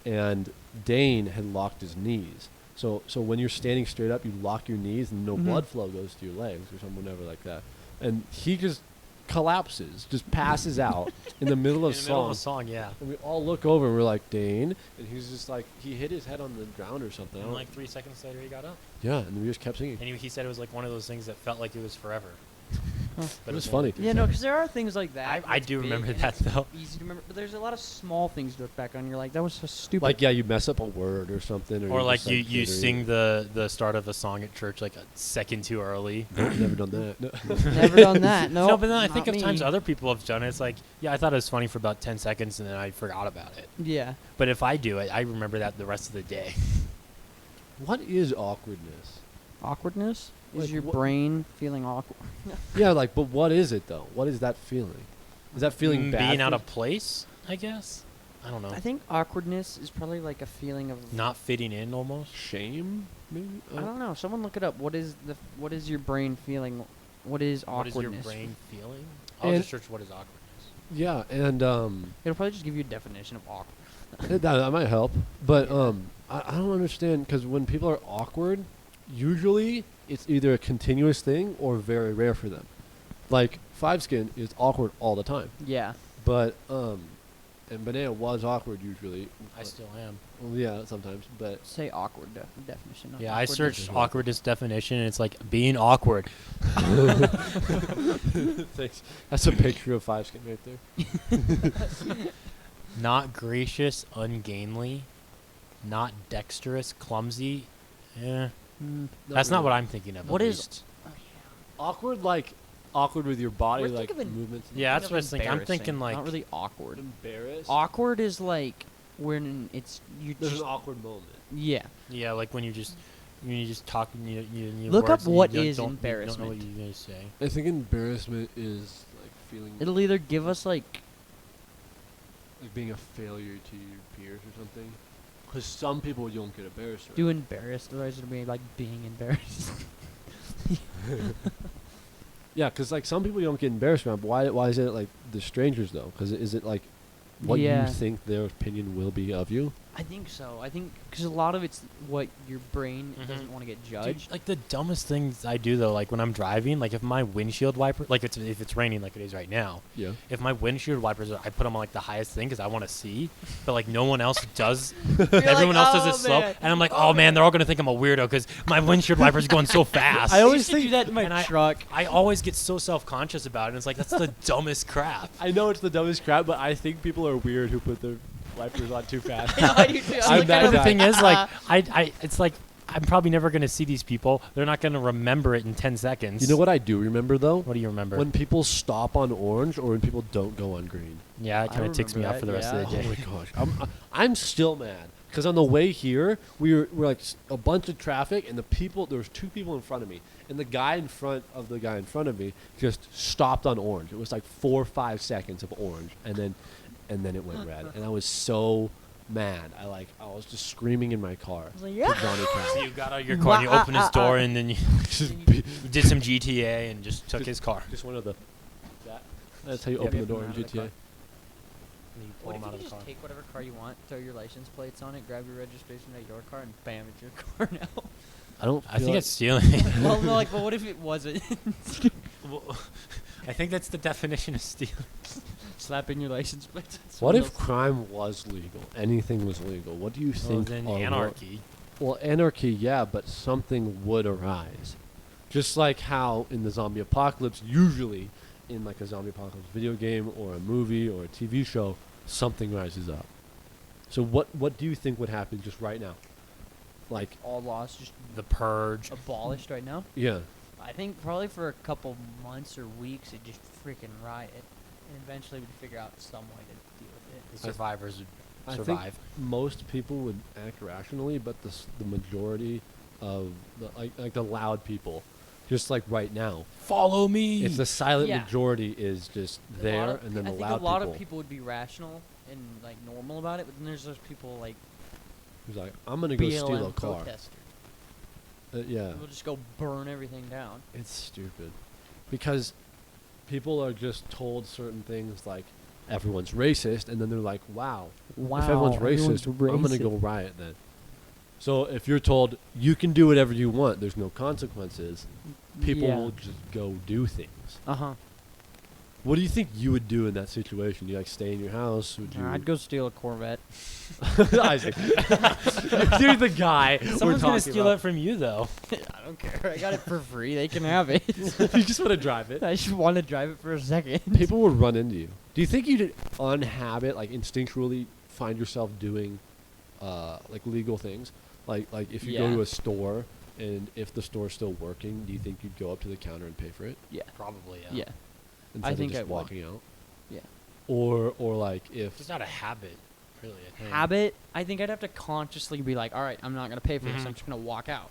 Speaker 3: and Dane had locked his knees. So when you're standing straight up, you lock your knees, and no
Speaker 1: Mhm.
Speaker 3: blood flow goes to your legs or something, whatever like that. And he just collapses, just passes out in the middle of
Speaker 2: in the middle of a
Speaker 3: song.
Speaker 2: song, yeah.
Speaker 3: And we all look over, and we're like, Dane, and he's just like, he hit his head on the ground or something. I
Speaker 2: And
Speaker 3: don't-
Speaker 2: like 3 seconds later, he got up.
Speaker 3: yeah, and we just kept singing.
Speaker 2: And he said it was like one of those things that felt like it was forever.
Speaker 1: Huh.
Speaker 3: It was
Speaker 2: wasn't.
Speaker 3: funny.
Speaker 1: Yeah, no, because there are things like that.
Speaker 2: I
Speaker 1: that's
Speaker 2: do
Speaker 1: big
Speaker 2: remember
Speaker 1: and
Speaker 2: that,
Speaker 1: it's
Speaker 2: though.
Speaker 1: Easy to remember, but there's a lot of small things to look back on. You're like, that was so stupid.
Speaker 3: Like, yeah, you mess up a word or something.
Speaker 2: Or
Speaker 3: you're
Speaker 2: like
Speaker 3: just,
Speaker 2: you
Speaker 3: jittering.
Speaker 2: sing the start of a song at church like a second too early.
Speaker 3: Nope, never done that. No.
Speaker 1: Never done that. No,
Speaker 2: No, but then I think
Speaker 1: not
Speaker 2: of times
Speaker 1: me.
Speaker 2: other people have done it. It's like, yeah, I thought it was funny for about 10 seconds and then I forgot about it.
Speaker 1: Yeah.
Speaker 2: But if I do it, I remember that the rest of the day.
Speaker 3: What is awkwardness?
Speaker 1: Awkwardness
Speaker 3: Like,
Speaker 1: is your
Speaker 3: what-
Speaker 1: brain feeling awkward.
Speaker 3: Yeah, like, but what is it though? What is that feeling? Is that feeling bad?
Speaker 2: Being out
Speaker 3: for-
Speaker 2: of place, I guess. I don't know.
Speaker 1: I think awkwardness is probably like a feeling of
Speaker 2: Not fitting in almost.
Speaker 3: shame? Maybe.
Speaker 1: I don't know. Someone look it up. What is your brain feeling? What is
Speaker 2: What is
Speaker 1: awkwardness?
Speaker 2: your brain feeling? I'll
Speaker 3: And-
Speaker 2: just search what is awkwardness.
Speaker 3: Yeah, and
Speaker 1: It'll probably just give you a definition of awkward.
Speaker 3: that might help. But
Speaker 1: Yeah.
Speaker 3: I don't understand because when people are awkward, usually it's either a continuous thing or very rare for them. Like Five Skin is awkward all the time,
Speaker 1: Yeah.
Speaker 3: but and Banana was awkward usually.
Speaker 2: I still am.
Speaker 3: Well, yeah, sometimes, but
Speaker 1: Say awkward definition. not
Speaker 2: Yeah, I
Speaker 1: awkwardness.
Speaker 2: searched awkwardness definition and it's like being awkward.
Speaker 3: thanks. That's a picture of Five Skin right there.
Speaker 2: Not gracious, ungainly, not dexterous, clumsy. Yeah, that's not what I'm thinking of.
Speaker 1: What
Speaker 2: at
Speaker 1: is-
Speaker 2: least.
Speaker 3: awkward, like awkward with your body,
Speaker 1: We're
Speaker 3: like
Speaker 1: thinking of
Speaker 3: movements. and
Speaker 2: Yeah,
Speaker 3: stuff.
Speaker 2: that's what I was thinking. I'm thinking
Speaker 1: Embarrassing,
Speaker 2: like
Speaker 1: not really awkward.
Speaker 3: Embarrassed.
Speaker 1: Awkward is like when it's you
Speaker 3: There's
Speaker 1: just
Speaker 3: an awkward moment.
Speaker 1: yeah.
Speaker 2: yeah, like when you just talking. You
Speaker 1: Look up
Speaker 2: words and
Speaker 1: what
Speaker 2: you
Speaker 1: is
Speaker 2: don't know what
Speaker 1: embarrassment.
Speaker 2: you're gonna say.
Speaker 3: I think embarrassment is like feeling
Speaker 1: It'll either give us like
Speaker 3: like being a failure to your peers or something. Because some people you don't get embarrassed. Right?
Speaker 1: do embarrassed, otherwise it'll be like being embarrassed.
Speaker 3: Yeah, because like some people you don't get embarrassed around. But why is it like the strangers though? Because is it like what
Speaker 1: Yeah.
Speaker 3: you think their opinion will be of you?
Speaker 1: I think so. I think because a lot of it's what your brain
Speaker 2: Mhm.
Speaker 1: doesn't want to get
Speaker 2: Dude,
Speaker 1: judged.
Speaker 2: like the dumbest things I do though, like when I'm driving, like if my windshield wiper, like if it's raining like it is right now,
Speaker 3: Yeah.
Speaker 2: if my windshield wipers are, I put them on like the highest thing because I want to see, but like no one else does.
Speaker 1: You're
Speaker 2: Everyone
Speaker 1: like,
Speaker 2: else does
Speaker 1: "Oh,
Speaker 2: it slow,
Speaker 1: man.
Speaker 2: and I'm like, oh man, they're all gonna think I'm a weirdo because my windshield wiper's going so fast.
Speaker 1: I
Speaker 3: I
Speaker 1: always
Speaker 3: always
Speaker 1: do that in my
Speaker 2: and I-
Speaker 1: truck.
Speaker 2: I always get so self-conscious about it. And it's like that's the dumbest crap.
Speaker 3: I know it's the dumbest crap, but I think people are weird who put their wipers on too fast.
Speaker 1: I do too.
Speaker 3: I'm
Speaker 1: like,
Speaker 3: that
Speaker 1: I don't-
Speaker 2: The
Speaker 3: guy.
Speaker 2: thing is, like, it's like I'm probably never gonna see these people. They're not gonna remember it in 10 seconds.
Speaker 3: You know what I do remember though?
Speaker 2: What do you remember?
Speaker 3: When people stop on orange or when people don't go on green.
Speaker 2: Yeah, it
Speaker 1: I
Speaker 2: kind of ticks me
Speaker 1: remember
Speaker 2: off for the
Speaker 1: that,
Speaker 2: rest of the
Speaker 3: Oh
Speaker 2: day.
Speaker 3: my gosh, I'm still mad because on the way here we're like a bunch of traffic and there was two people in front of me and the guy in front of the guy in front of me just stopped on orange. It was like 4 or 5 seconds of orange and then it went red and I was so mad. I was just screaming in my car.
Speaker 1: was like,
Speaker 3: to
Speaker 1: yeah.
Speaker 3: Johnny
Speaker 2: So
Speaker 3: Cash.
Speaker 2: you got out of your car and you opened his door and then you,
Speaker 3: Just be-
Speaker 2: you did some GTA and just took his car.
Speaker 3: just one of the that. That's how you
Speaker 2: Yeah,
Speaker 3: open
Speaker 2: yeah,
Speaker 3: the door
Speaker 2: from
Speaker 3: in
Speaker 2: out of the
Speaker 3: GTA.
Speaker 2: car. And you pull
Speaker 1: What
Speaker 2: him
Speaker 1: if
Speaker 2: out
Speaker 1: you
Speaker 2: of the
Speaker 1: just
Speaker 2: car.
Speaker 1: take whatever car you want, throw your license plates on it, grab your registration at your car, and bam, it's your car now?
Speaker 3: I don't.
Speaker 2: I
Speaker 3: feel
Speaker 2: think
Speaker 3: like-
Speaker 2: it's stealing.
Speaker 1: Well, no, like, but what if it wasn't?
Speaker 2: Well, I think that's the definition of stealing.
Speaker 1: Slapping your license plates. on
Speaker 3: What
Speaker 1: someone
Speaker 3: if crime was legal? Anything was legal. What do you
Speaker 2: Well,
Speaker 3: think?
Speaker 2: then
Speaker 3: are
Speaker 2: anarchy.
Speaker 3: Well, anarchy, yeah, but something would arise. Just like how in the zombie apocalypse, usually in like a zombie apocalypse video game or a movie or a TV show, something rises up. So what do you think would happen just right now? like
Speaker 1: All laws just
Speaker 2: The Purge.
Speaker 1: abolished right now.
Speaker 3: yeah.
Speaker 1: I think probably for a couple months or weeks it just freaking riot, and eventually we'd figure out some way to deal with
Speaker 2: The
Speaker 1: it.
Speaker 2: survivors would
Speaker 3: I
Speaker 2: survive.
Speaker 3: think most people would act rationally, but the majority of the like the loud people, just like right now,
Speaker 2: Follow me.
Speaker 3: it's the silent
Speaker 1: Yeah.
Speaker 3: majority is just
Speaker 1: A
Speaker 3: there,
Speaker 1: lot of
Speaker 3: and then
Speaker 1: I
Speaker 3: the
Speaker 1: think
Speaker 3: loud
Speaker 1: a lot
Speaker 3: people
Speaker 1: of people would be rational and like normal about it, but then there's those people like
Speaker 3: who's like, I'm gonna go steal a
Speaker 1: BLM
Speaker 3: car.
Speaker 1: protesters.
Speaker 3: Yeah,
Speaker 1: We'll just go burn everything down.
Speaker 3: it's stupid because people are just told certain things like everyone's racist, and then they're like, wow, if everyone's racist, I'm gonna go riot then. So if you're told you can do whatever you want, there's no consequences, people
Speaker 1: Yeah.
Speaker 3: will just go do things.
Speaker 1: Uh-huh.
Speaker 3: What do you think you would do in that situation? Do you like stay in your house? Would you?
Speaker 1: I'd go steal a Corvette.
Speaker 3: Isaac, you're the guy.
Speaker 2: Someone's gonna steal it from you, though.
Speaker 1: I don't care. I got it for free. They can have it.
Speaker 3: You just want to drive it.
Speaker 1: I just want to drive it for a second.
Speaker 3: People would run into you. Do you think you'd unhabit, like instinctually find yourself doing, like legal things? Like if you go
Speaker 1: Yeah.
Speaker 3: to a store and if the store's still working, do you think you'd go up to the counter and pay for it
Speaker 1: Yeah.
Speaker 2: Probably,
Speaker 1: Yeah.
Speaker 3: instead
Speaker 1: think
Speaker 3: of just
Speaker 1: I would.
Speaker 3: walking out?
Speaker 1: Yeah.
Speaker 3: Or like if
Speaker 2: It's not a habit, really. I think.
Speaker 1: Habit. I think I'd have to consciously be like, all right, I'm not gonna pay for this.
Speaker 2: Mhm.
Speaker 1: I'm just gonna walk out.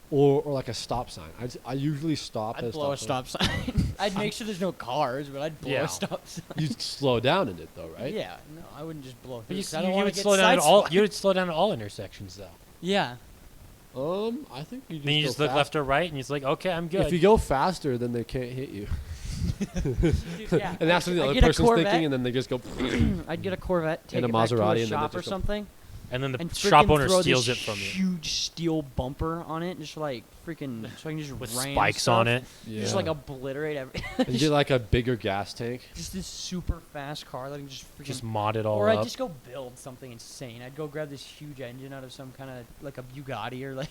Speaker 3: or like a stop sign. I usually stop
Speaker 1: I'd
Speaker 3: at
Speaker 1: blow a stop sign. I'd make sure there's no cars, but I'd blow
Speaker 2: Yeah.
Speaker 1: a stop sign.
Speaker 3: You'd slow down in it though, right?
Speaker 1: Yeah. No, I wouldn't just blow
Speaker 2: But
Speaker 1: through.
Speaker 2: you,
Speaker 1: 'Cause I don't want
Speaker 2: would
Speaker 1: to get
Speaker 2: slow down at all.
Speaker 1: sideswiped.
Speaker 2: You would slow down at all intersections, though.
Speaker 1: Yeah.
Speaker 3: I think you just
Speaker 2: Then you
Speaker 3: go
Speaker 2: just look
Speaker 3: fast-
Speaker 2: left or right, and you're just like, okay, I'm good.
Speaker 3: If you go faster, then they can't hit you.
Speaker 1: Dude, yeah.
Speaker 3: And that's what the
Speaker 1: I'd
Speaker 3: other
Speaker 1: get a
Speaker 3: person's
Speaker 1: Corvette.
Speaker 3: thinking, and then they just go.
Speaker 1: I'd get a Corvette, take
Speaker 3: And a
Speaker 1: it back to
Speaker 3: Maserati,
Speaker 1: a
Speaker 3: and then
Speaker 1: shop
Speaker 3: they
Speaker 1: or
Speaker 3: just go-
Speaker 1: something,
Speaker 2: and then the
Speaker 1: and
Speaker 2: shop
Speaker 1: frickin'
Speaker 2: owner
Speaker 1: throw
Speaker 2: steals
Speaker 1: this
Speaker 2: it from you
Speaker 1: huge steel bumper on it, just like freaking, so I can just
Speaker 2: with
Speaker 1: ram
Speaker 2: spikes
Speaker 1: stuff,
Speaker 2: on it.
Speaker 3: Yeah.
Speaker 1: just like obliterate everything.
Speaker 3: and get like a bigger gas tank.
Speaker 1: Just this super fast car that can just freaking.
Speaker 2: Just mod it all
Speaker 1: or
Speaker 2: up.
Speaker 1: I'd just go build something insane. I'd go grab this huge engine out of some kind of like a Bugatti or like,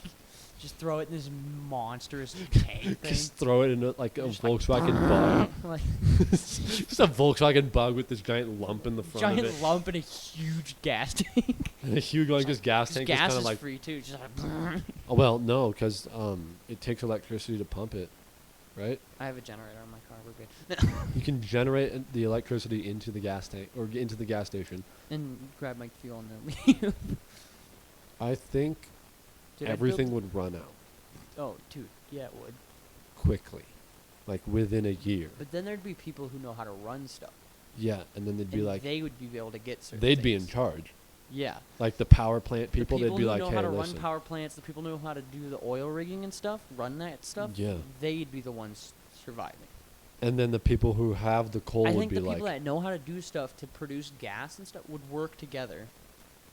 Speaker 1: just throw it in this monstrous tank thing.
Speaker 3: Just throw it in like a
Speaker 1: Just like,
Speaker 3: Volkswagen Bug.
Speaker 1: like
Speaker 3: Just a Volkswagen Bug with this giant lump in the front of
Speaker 1: giant
Speaker 3: it.
Speaker 1: lump in a huge gas tank.
Speaker 3: And a huge like this gas
Speaker 1: 'Cause
Speaker 3: tank
Speaker 1: gas
Speaker 3: is kind
Speaker 1: is
Speaker 3: of like.
Speaker 1: free too. Just like,
Speaker 3: Oh, well, no, because it takes electricity to pump it, right?
Speaker 1: I have a generator on my car. We're good.
Speaker 3: You can generate the electricity into the gas tank or into the gas station.
Speaker 1: And grab my fuel and then leave.
Speaker 3: I think
Speaker 1: Dude, I'd
Speaker 3: everything
Speaker 1: build-
Speaker 3: would run out
Speaker 1: Oh, dude, yeah, it would.
Speaker 3: quickly, like within a year.
Speaker 1: But then there'd be people who know how to run stuff.
Speaker 3: Yeah, and then they'd be
Speaker 1: And
Speaker 3: like,
Speaker 1: they would be able to get certain
Speaker 3: they'd be in
Speaker 1: things.
Speaker 3: charge.
Speaker 1: Yeah.
Speaker 3: Like the power plant people,
Speaker 1: the people
Speaker 3: they'd be
Speaker 1: who
Speaker 3: like,
Speaker 1: know
Speaker 3: hey,
Speaker 1: how to
Speaker 3: listen.
Speaker 1: run power plants, the people who know how to do the oil rigging and stuff, run that stuff.
Speaker 3: Yeah.
Speaker 1: They'd be the ones surviving.
Speaker 3: And then the people who have the coal
Speaker 1: I
Speaker 3: would
Speaker 1: think
Speaker 3: be
Speaker 1: the
Speaker 3: like,
Speaker 1: people that know how to do stuff to produce gas and stuff would work together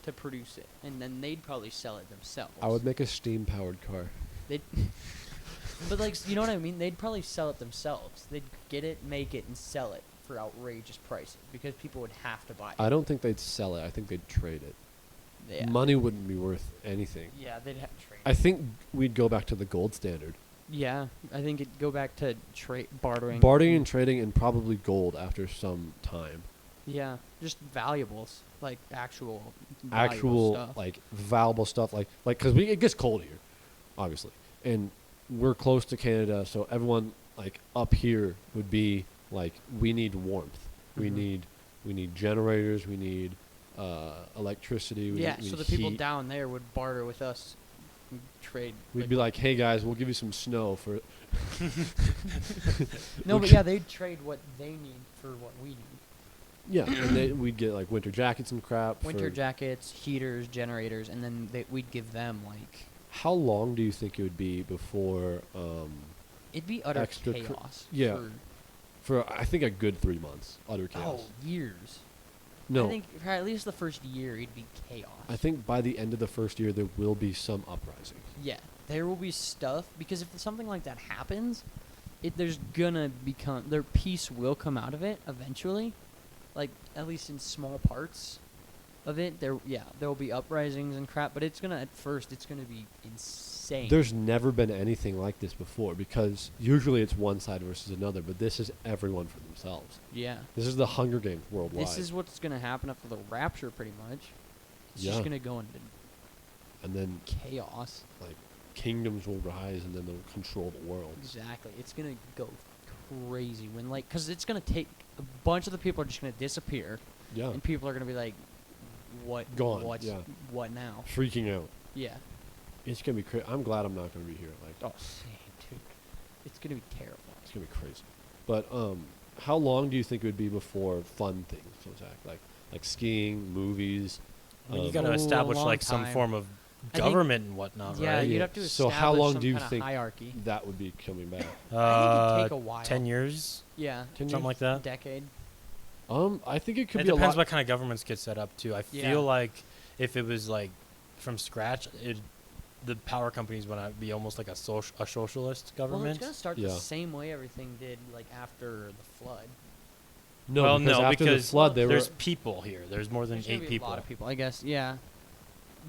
Speaker 1: to produce it, and then they'd probably sell it themselves.
Speaker 3: I would make a steam powered car.
Speaker 1: They'd but like, you know what I mean? They'd probably sell it themselves. They'd get it, make it, and sell it for outrageous prices because people would have to buy it.
Speaker 3: I don't think they'd sell it. I think they'd trade it.
Speaker 1: Yeah.
Speaker 3: Money wouldn't be worth anything.
Speaker 1: Yeah, they'd have to trade.
Speaker 3: I think we'd go back to the gold standard.
Speaker 1: Yeah, I think it'd go back to bartering.
Speaker 3: Bartering and trading and probably gold after some time.
Speaker 1: Yeah, just valuables, like actual
Speaker 3: Actual
Speaker 1: stuff.
Speaker 3: like valuable stuff like because it gets cold here, obviously, and we're close to Canada, so everyone like up here would be like we need warmth, we
Speaker 1: Mhm.
Speaker 3: need generators, we need electricity. We
Speaker 1: Yeah,
Speaker 3: need, we
Speaker 1: so
Speaker 3: need
Speaker 1: the people
Speaker 3: heat.
Speaker 1: down there would barter with us, and trade.
Speaker 3: We'd be like, hey guys, we'll give you some snow for.
Speaker 1: no, but yeah, they'd trade what they need for what we need.
Speaker 3: Yeah, and we'd get like winter jackets and crap.
Speaker 1: Winter
Speaker 3: for,
Speaker 1: jackets, heaters, generators, and then we'd give them like.
Speaker 3: How long do you think it would be before?
Speaker 1: It'd be utter
Speaker 3: Extra
Speaker 1: chaos.
Speaker 3: yeah.
Speaker 1: For,
Speaker 3: For I think a good 3 months, utter chaos.
Speaker 1: oh, years.
Speaker 3: No,
Speaker 1: I think for at least the first year, it'd be chaos.
Speaker 3: I think by the end of the first year there will be some uprising.
Speaker 1: Yeah, there will be stuff because if something like that happens, there's gonna become peace will come out of it eventually, like at least in small parts of it. There will be uprisings and crap, but it's gonna be insane.
Speaker 3: There's never been anything like this before because usually it's one side versus another, but this is everyone for themselves.
Speaker 1: yeah,
Speaker 3: This is the Hunger Games worldwide.
Speaker 1: this is what's gonna happen after the rapture, pretty much. It's
Speaker 3: Yeah.
Speaker 1: just gonna go into.
Speaker 3: and then
Speaker 1: chaos.
Speaker 3: like kingdoms will rise, and then they'll control the world.
Speaker 1: Exactly. It's gonna go crazy when because it's gonna take a bunch of the people are just gonna disappear,
Speaker 3: Yeah,
Speaker 1: and people are gonna be like, "What?
Speaker 3: Gone,
Speaker 1: What's
Speaker 3: yeah.
Speaker 1: what now?"
Speaker 3: freaking out.
Speaker 1: Yeah.
Speaker 3: It's gonna be crazy. I'm glad I'm not gonna be here. Like,
Speaker 1: Oh, same, dude. It's gonna be terrifying.
Speaker 3: it's gonna be crazy. But how long do you think it would be before fun things came back? Like skiing, movies.
Speaker 2: When you
Speaker 3: um,
Speaker 2: got to
Speaker 1: Oh, a
Speaker 2: establish
Speaker 1: long
Speaker 2: like some
Speaker 1: time.
Speaker 2: form of
Speaker 1: I think-
Speaker 2: government and whatnot,
Speaker 1: Yeah,
Speaker 2: right?
Speaker 1: you'd have to
Speaker 3: So
Speaker 1: establish
Speaker 3: how long
Speaker 1: some
Speaker 3: do you
Speaker 1: kinda
Speaker 3: think
Speaker 1: hierarchy.
Speaker 3: that would be coming back?
Speaker 1: I think it'd take a while.
Speaker 2: 10 years,
Speaker 1: Yeah,
Speaker 3: 10
Speaker 2: something
Speaker 3: years?
Speaker 2: like that.
Speaker 1: decade.
Speaker 3: I think it could
Speaker 2: It
Speaker 3: be a
Speaker 2: depends
Speaker 3: lot.
Speaker 2: what kind of governments get set up too. I
Speaker 1: Yeah.
Speaker 2: feel like if it was like from scratch, the power companies would be almost like a socialist
Speaker 1: Well,
Speaker 2: government.
Speaker 1: it's gonna start
Speaker 3: Yeah.
Speaker 1: the same way everything did like after the flood.
Speaker 3: No,
Speaker 2: well,
Speaker 3: because
Speaker 2: no,
Speaker 3: after the
Speaker 2: because
Speaker 3: flood, they were.
Speaker 2: there's people here. There's more than
Speaker 1: There's gonna
Speaker 2: 8
Speaker 1: be
Speaker 2: people.
Speaker 1: A lot of people, I guess. Yeah.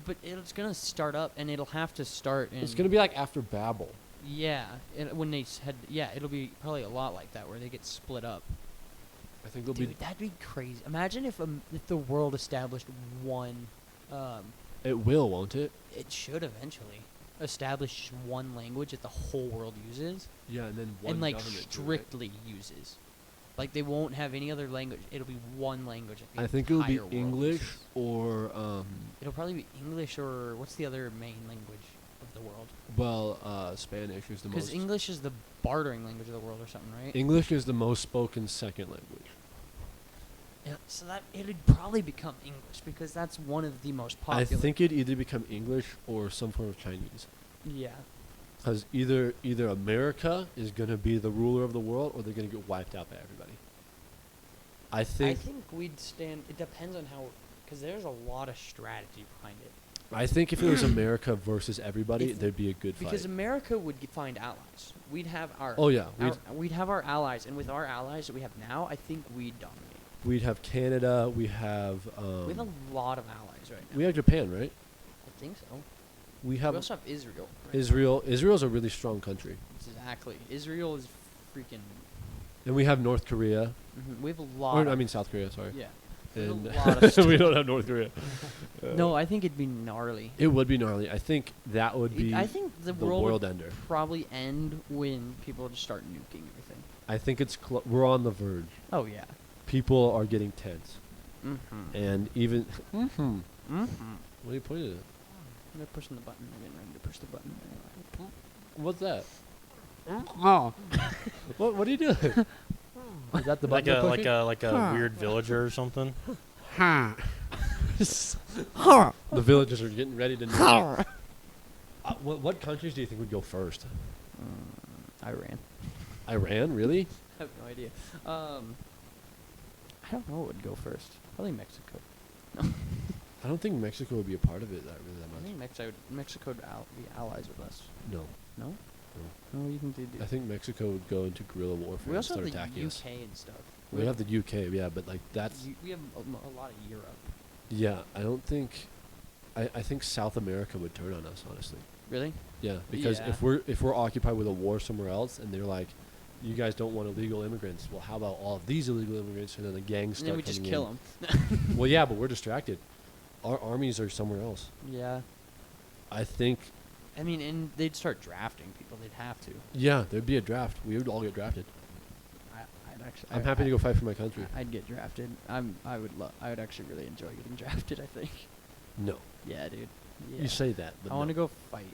Speaker 1: But it's gonna start up, and it'll have to start. In,
Speaker 3: It's gonna be like after Babel.
Speaker 1: Yeah, when they said it'll be probably a lot like that where they get split up.
Speaker 3: I think there'll
Speaker 1: Dude,
Speaker 3: be.
Speaker 1: that'd be crazy. Imagine if the world established one.
Speaker 3: It will, won't it?
Speaker 1: It should eventually establish one language that the whole world uses
Speaker 3: Yeah, and then one
Speaker 1: and like
Speaker 3: government. too, right?
Speaker 1: strictly uses. Like they won't have any other language. It'll be one language. That the
Speaker 3: I think it would be
Speaker 1: entire world
Speaker 3: English
Speaker 1: uses.
Speaker 3: or
Speaker 1: It'll probably be English or what's the other main language of the world?
Speaker 3: Spanish is the
Speaker 1: Because
Speaker 3: most.
Speaker 1: English is the bartering language of the world or something, right?
Speaker 3: English is the most spoken second language.
Speaker 1: Yeah, so that it'd probably become English because that's one of the most popular.
Speaker 3: I think it'd either become English or some form of Chinese.
Speaker 1: Yeah.
Speaker 3: Because either America is gonna be the ruler of the world, or they're gonna get wiped out by everybody. I
Speaker 1: I
Speaker 3: think.
Speaker 1: think we'd stand. It depends on how, because there's a lot of strategy behind it.
Speaker 3: I think if it was America versus everybody,
Speaker 1: If-
Speaker 3: there'd be a good fight.
Speaker 1: Because America would find allies. We'd have our.
Speaker 3: Oh yeah,
Speaker 1: We'd have our allies, and with our allies that we have now, I think we'd dominate.
Speaker 3: we'd have Canada. We have.
Speaker 1: We have a lot of allies right now.
Speaker 3: We have Japan, right?
Speaker 1: I think so.
Speaker 3: We
Speaker 1: We
Speaker 3: have
Speaker 1: also have Israel. Right now.
Speaker 3: Israel. Israel's a really strong country,
Speaker 1: Exactly. Israel is freaking.
Speaker 3: and we have North Korea.
Speaker 1: We have a lot.
Speaker 3: Or
Speaker 1: of,
Speaker 3: I mean South Korea. Sorry.
Speaker 1: Yeah. We have
Speaker 3: And
Speaker 1: a lot of stuff.
Speaker 3: we don't have North Korea.
Speaker 1: No, I think it'd be gnarly.
Speaker 3: It would be gnarly. I think that would be.
Speaker 1: I think the
Speaker 3: the
Speaker 1: world
Speaker 3: world
Speaker 1: would
Speaker 3: ender.
Speaker 1: probably end when people just start nuking everything.
Speaker 3: I think it's. We're on the verge.
Speaker 1: Oh yeah.
Speaker 3: People are getting tense,
Speaker 1: Mm-hmm.
Speaker 3: and even.
Speaker 1: Mm-hmm.
Speaker 3: What are you pointing at?
Speaker 1: They're pushing the button. They're getting ready to push the button.
Speaker 3: What's that?
Speaker 1: Oh.
Speaker 3: What are you doing? Is that the button?
Speaker 2: like a weird villager or something.
Speaker 3: The villagers are getting ready to. What countries do you think would go first?
Speaker 1: Iran.
Speaker 3: Iran, really?
Speaker 1: I have no idea. I don't know what would go first. Probably Mexico.
Speaker 3: I don't think Mexico would be a part of it that really
Speaker 1: I
Speaker 3: that
Speaker 1: think Mexico would be allies with us.
Speaker 3: much. No.
Speaker 1: No? No, you think they do.
Speaker 3: I think Mexico would go into guerrilla warfare
Speaker 1: We
Speaker 3: and
Speaker 1: also
Speaker 3: start
Speaker 1: have the
Speaker 3: attacking
Speaker 1: UK
Speaker 3: us.
Speaker 1: and stuff.
Speaker 3: We have the UK, yeah, but like that's
Speaker 1: We have a lot of Europe.
Speaker 3: yeah. I don't think. I think South America would turn on us, honestly.
Speaker 1: Really?
Speaker 3: Yeah, because
Speaker 1: Yeah.
Speaker 3: if we're occupied with a war somewhere else, and they're like, you guys don't want illegal immigrants. Well, how about all of these illegal immigrants, and then the gangs
Speaker 1: And
Speaker 3: start
Speaker 1: then we just
Speaker 3: coming
Speaker 1: kill
Speaker 3: in.
Speaker 1: them.
Speaker 3: Well, yeah, but we're distracted. Our armies are somewhere else.
Speaker 1: Yeah.
Speaker 3: I think.
Speaker 1: I mean, and they'd start drafting people. They'd have to.
Speaker 3: Yeah, there'd be a draft. We would all get drafted.
Speaker 1: I'd actually.
Speaker 3: I'm happy to go fight for my country.
Speaker 1: I'd get drafted. I would actually really enjoy getting drafted. I think.
Speaker 3: No,
Speaker 1: Yeah, dude. Yeah.
Speaker 3: you say that, but
Speaker 1: I want to
Speaker 3: no.
Speaker 1: go fight.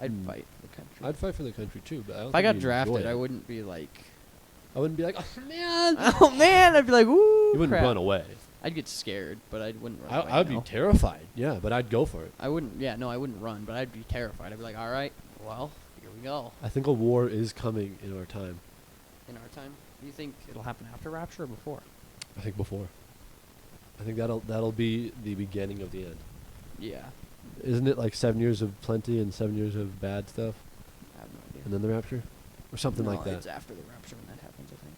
Speaker 1: I'd
Speaker 3: Mm.
Speaker 1: fight for the country.
Speaker 3: I'd fight for the country too, but I don't
Speaker 1: If I
Speaker 3: think
Speaker 1: got
Speaker 3: you'd
Speaker 1: drafted,
Speaker 3: enjoy
Speaker 1: I
Speaker 3: it.
Speaker 1: wouldn't be like.
Speaker 3: I wouldn't be like, oh man.
Speaker 1: Oh man! I'd be like, "Woo!"
Speaker 3: You wouldn't
Speaker 1: crap.
Speaker 3: run away.
Speaker 1: I'd get scared, but I wouldn't run. away,
Speaker 3: I would
Speaker 1: no.
Speaker 3: be terrified. Yeah, but I'd go for it.
Speaker 1: I wouldn't. Yeah, no, I wouldn't run, but I'd be terrified. I'd be like, all right, well, here we go.
Speaker 3: I think a war is coming in our time.
Speaker 1: In our time, do you think it'll happen after Rapture or before?
Speaker 3: I think before. I think that'll be the beginning of the end.
Speaker 1: Yeah,
Speaker 3: Isn't it like 7 years of plenty and 7 years of bad stuff,
Speaker 1: I have no idea.
Speaker 3: and then the rapture, or something like
Speaker 1: No,
Speaker 3: that?
Speaker 1: It's after the Rapture when that happens, I think.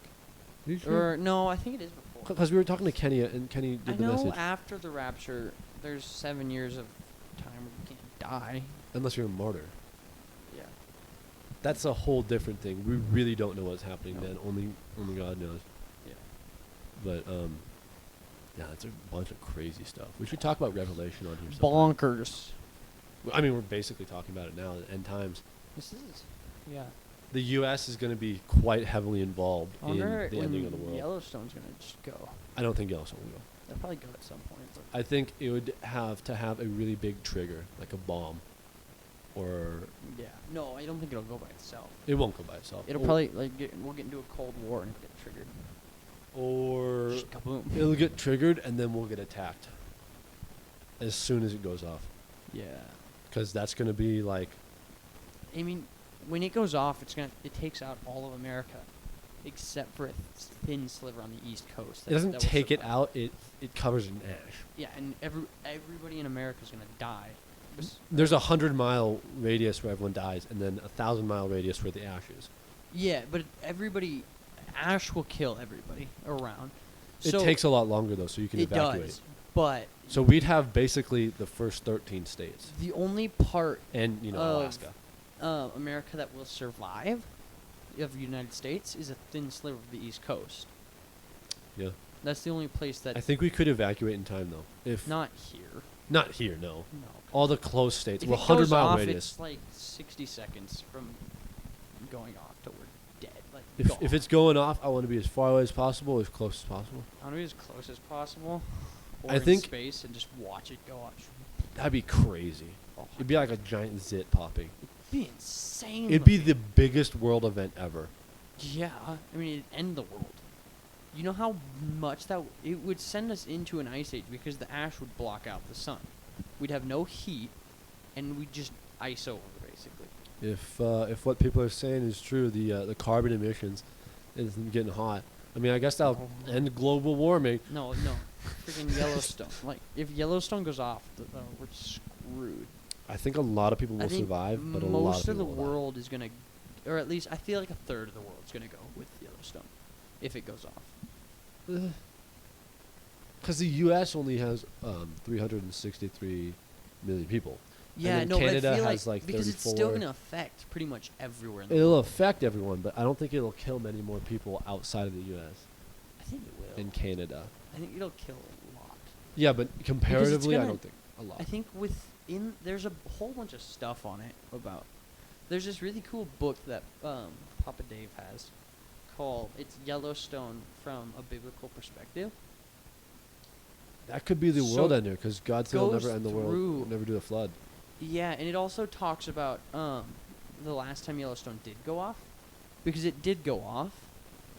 Speaker 3: Are you sure?
Speaker 1: Or no, I think it is before.
Speaker 3: Because we were talking to Kenny, and Kenny
Speaker 1: I
Speaker 3: did the
Speaker 1: know
Speaker 3: message.
Speaker 1: after the Rapture, there's 7 years of time where you can't die.
Speaker 3: Unless you're a martyr.
Speaker 1: Yeah.
Speaker 3: That's a whole different thing. We really don't know what's happening
Speaker 1: No.
Speaker 3: then. Only God knows.
Speaker 1: Yeah.
Speaker 3: But Yeah, it's a bunch of crazy stuff. We should talk about Revelation on here. sometime.
Speaker 1: Bonkers.
Speaker 3: I mean, we're basically talking about it now. End times.
Speaker 1: This is, yeah.
Speaker 3: The U.S. is going to be quite heavily involved
Speaker 1: I
Speaker 3: in
Speaker 1: wonder
Speaker 3: the ending of the
Speaker 1: when
Speaker 3: world.
Speaker 1: Yellowstone's gonna just go.
Speaker 3: I don't think Yellowstone will go.
Speaker 1: They'll probably go at some point. But
Speaker 3: I think it would have to have a really big trigger, like a bomb, or
Speaker 1: yeah, no, I don't think it'll go by itself.
Speaker 3: it won't go by itself.
Speaker 1: It'll
Speaker 3: Or-
Speaker 1: probably we'll get into a cold war and it'll get triggered.
Speaker 3: or
Speaker 1: Just kaboom.
Speaker 3: it'll get triggered and then we'll get attacked as soon as it goes off,
Speaker 1: Yeah.
Speaker 3: because that's going to be like
Speaker 1: I mean, when it goes off, it takes out all of America, except for a thin sliver on the East Coast.
Speaker 3: it doesn't
Speaker 1: that will
Speaker 3: take it
Speaker 1: survive.
Speaker 3: out. It covers in ash.
Speaker 1: Yeah, and everybody in America is gonna die.
Speaker 3: There's 100-mile radius where everyone dies, and then 1,000-mile radius where the ash is.
Speaker 1: Yeah, but ash will kill everybody around.
Speaker 3: It
Speaker 1: So
Speaker 3: takes a lot longer though, so you can
Speaker 1: it
Speaker 3: evacuate.
Speaker 1: does, but
Speaker 3: So we'd have basically the first 13 states,
Speaker 1: the only part
Speaker 3: and
Speaker 1: Of-
Speaker 3: Alaska.
Speaker 1: America that will survive of the United States is a thin sliver of the East Coast.
Speaker 3: Yeah,
Speaker 1: That's the only place that
Speaker 3: I think we could evacuate in time though. If
Speaker 1: not here.
Speaker 3: not here, no.
Speaker 1: No.
Speaker 3: All the close states,
Speaker 1: If
Speaker 3: well,
Speaker 1: it goes
Speaker 3: 100-mile
Speaker 1: off,
Speaker 3: radius.
Speaker 1: it's like 60 seconds from going off till we're dead. Like
Speaker 3: If
Speaker 1: gone.
Speaker 3: it's going off, I want to be as far away as possible, as close as possible.
Speaker 1: I want to be as close as possible. Or
Speaker 3: I
Speaker 1: in
Speaker 3: think-
Speaker 1: space and just watch it go off.
Speaker 3: That'd be crazy.
Speaker 1: Oh,
Speaker 3: It'd be like a giant zit popping.
Speaker 1: it'd be insane.
Speaker 3: It'd be
Speaker 1: looking.
Speaker 3: the biggest world event ever.
Speaker 1: Yeah, I mean, it'd end the world. You know how much it would send us into an ice age because the ash would block out the sun. We'd have no heat, and we'd just ice over basically.
Speaker 3: If what people are saying is true, the carbon emissions isn't getting hot. I mean, I guess that'll end global warming.
Speaker 1: No, freaking Yellowstone. Like if Yellowstone goes off, we're screwed.
Speaker 3: I think a lot of people
Speaker 1: I
Speaker 3: will
Speaker 1: think
Speaker 3: survive, but a lot
Speaker 1: most
Speaker 3: of
Speaker 1: of the
Speaker 3: people will die.
Speaker 1: world is gonna, or at least I feel like a third of the world's gonna go with Yellowstone, if it goes off.
Speaker 3: Because the U.S. only has 363 million people.
Speaker 1: Yeah,
Speaker 3: then
Speaker 1: no,
Speaker 3: Canada
Speaker 1: but I feel
Speaker 3: has,
Speaker 1: like
Speaker 3: like,
Speaker 1: because it's still
Speaker 3: 34.
Speaker 1: gonna affect pretty much everywhere. In the
Speaker 3: It'll
Speaker 1: world.
Speaker 3: affect everyone, but I don't think it'll kill many more people outside of the U.S.
Speaker 1: I think it will.
Speaker 3: and Canada.
Speaker 1: I think it'll kill a lot.
Speaker 3: Yeah, but comparatively, I
Speaker 1: gonna-
Speaker 3: don't think a lot.
Speaker 1: I think there's a whole bunch of stuff on it about. There's this really cool book that Papa Dave has called "It's Yellowstone from a Biblical Perspective."
Speaker 3: That could be the
Speaker 1: So
Speaker 3: world ender, because God said he'll
Speaker 1: goes
Speaker 3: never end the world,
Speaker 1: through-
Speaker 3: never do a flood.
Speaker 1: Yeah, and it also talks about the last time Yellowstone did go off, because it did go off,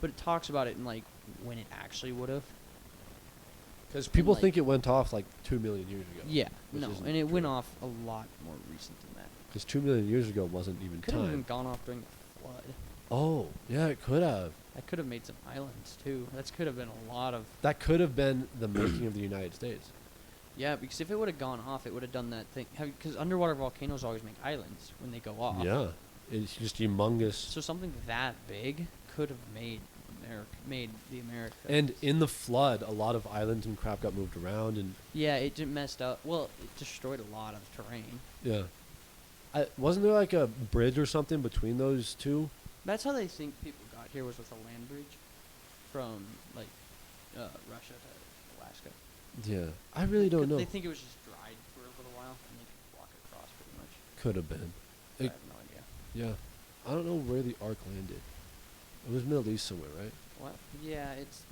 Speaker 1: but it talks about it in like when it actually would have.
Speaker 3: Because people
Speaker 1: like-
Speaker 3: think it went off like 2 million years ago.
Speaker 1: Yeah,
Speaker 3: Which
Speaker 1: no,
Speaker 3: isn't
Speaker 1: and it went
Speaker 3: true.
Speaker 1: off a lot more recent than that.
Speaker 3: Because 2 million years ago wasn't even
Speaker 1: Could have even
Speaker 3: time.
Speaker 1: gone off during the flood.
Speaker 3: Oh, yeah, it could have.
Speaker 1: That could have made some islands too. That could have been a lot of.
Speaker 3: That could have been the making of the United States.
Speaker 1: Yeah, because if it would have gone off, it would have done that thing. Because underwater volcanoes always make islands when they go off.
Speaker 3: Yeah, it's just humongous.
Speaker 1: So something that big could have made the America.
Speaker 3: And in the flood, a lot of islands and crap got moved around, and
Speaker 1: yeah, it just messed up. Well, it destroyed a lot of terrain.
Speaker 3: yeah. Wasn't there like a bridge or something between those two?
Speaker 1: That's how they think people got here, was with a land bridge from like Russia to Alaska.
Speaker 3: Yeah, I really don't know.
Speaker 1: They think it was just dried for a little while and they could walk across pretty much.
Speaker 3: Could have been.
Speaker 1: I
Speaker 3: It-
Speaker 1: have no idea.
Speaker 3: Yeah, I don't know where the ark landed. It was Middle East somewhere, right?
Speaker 1: What? Yeah, it's.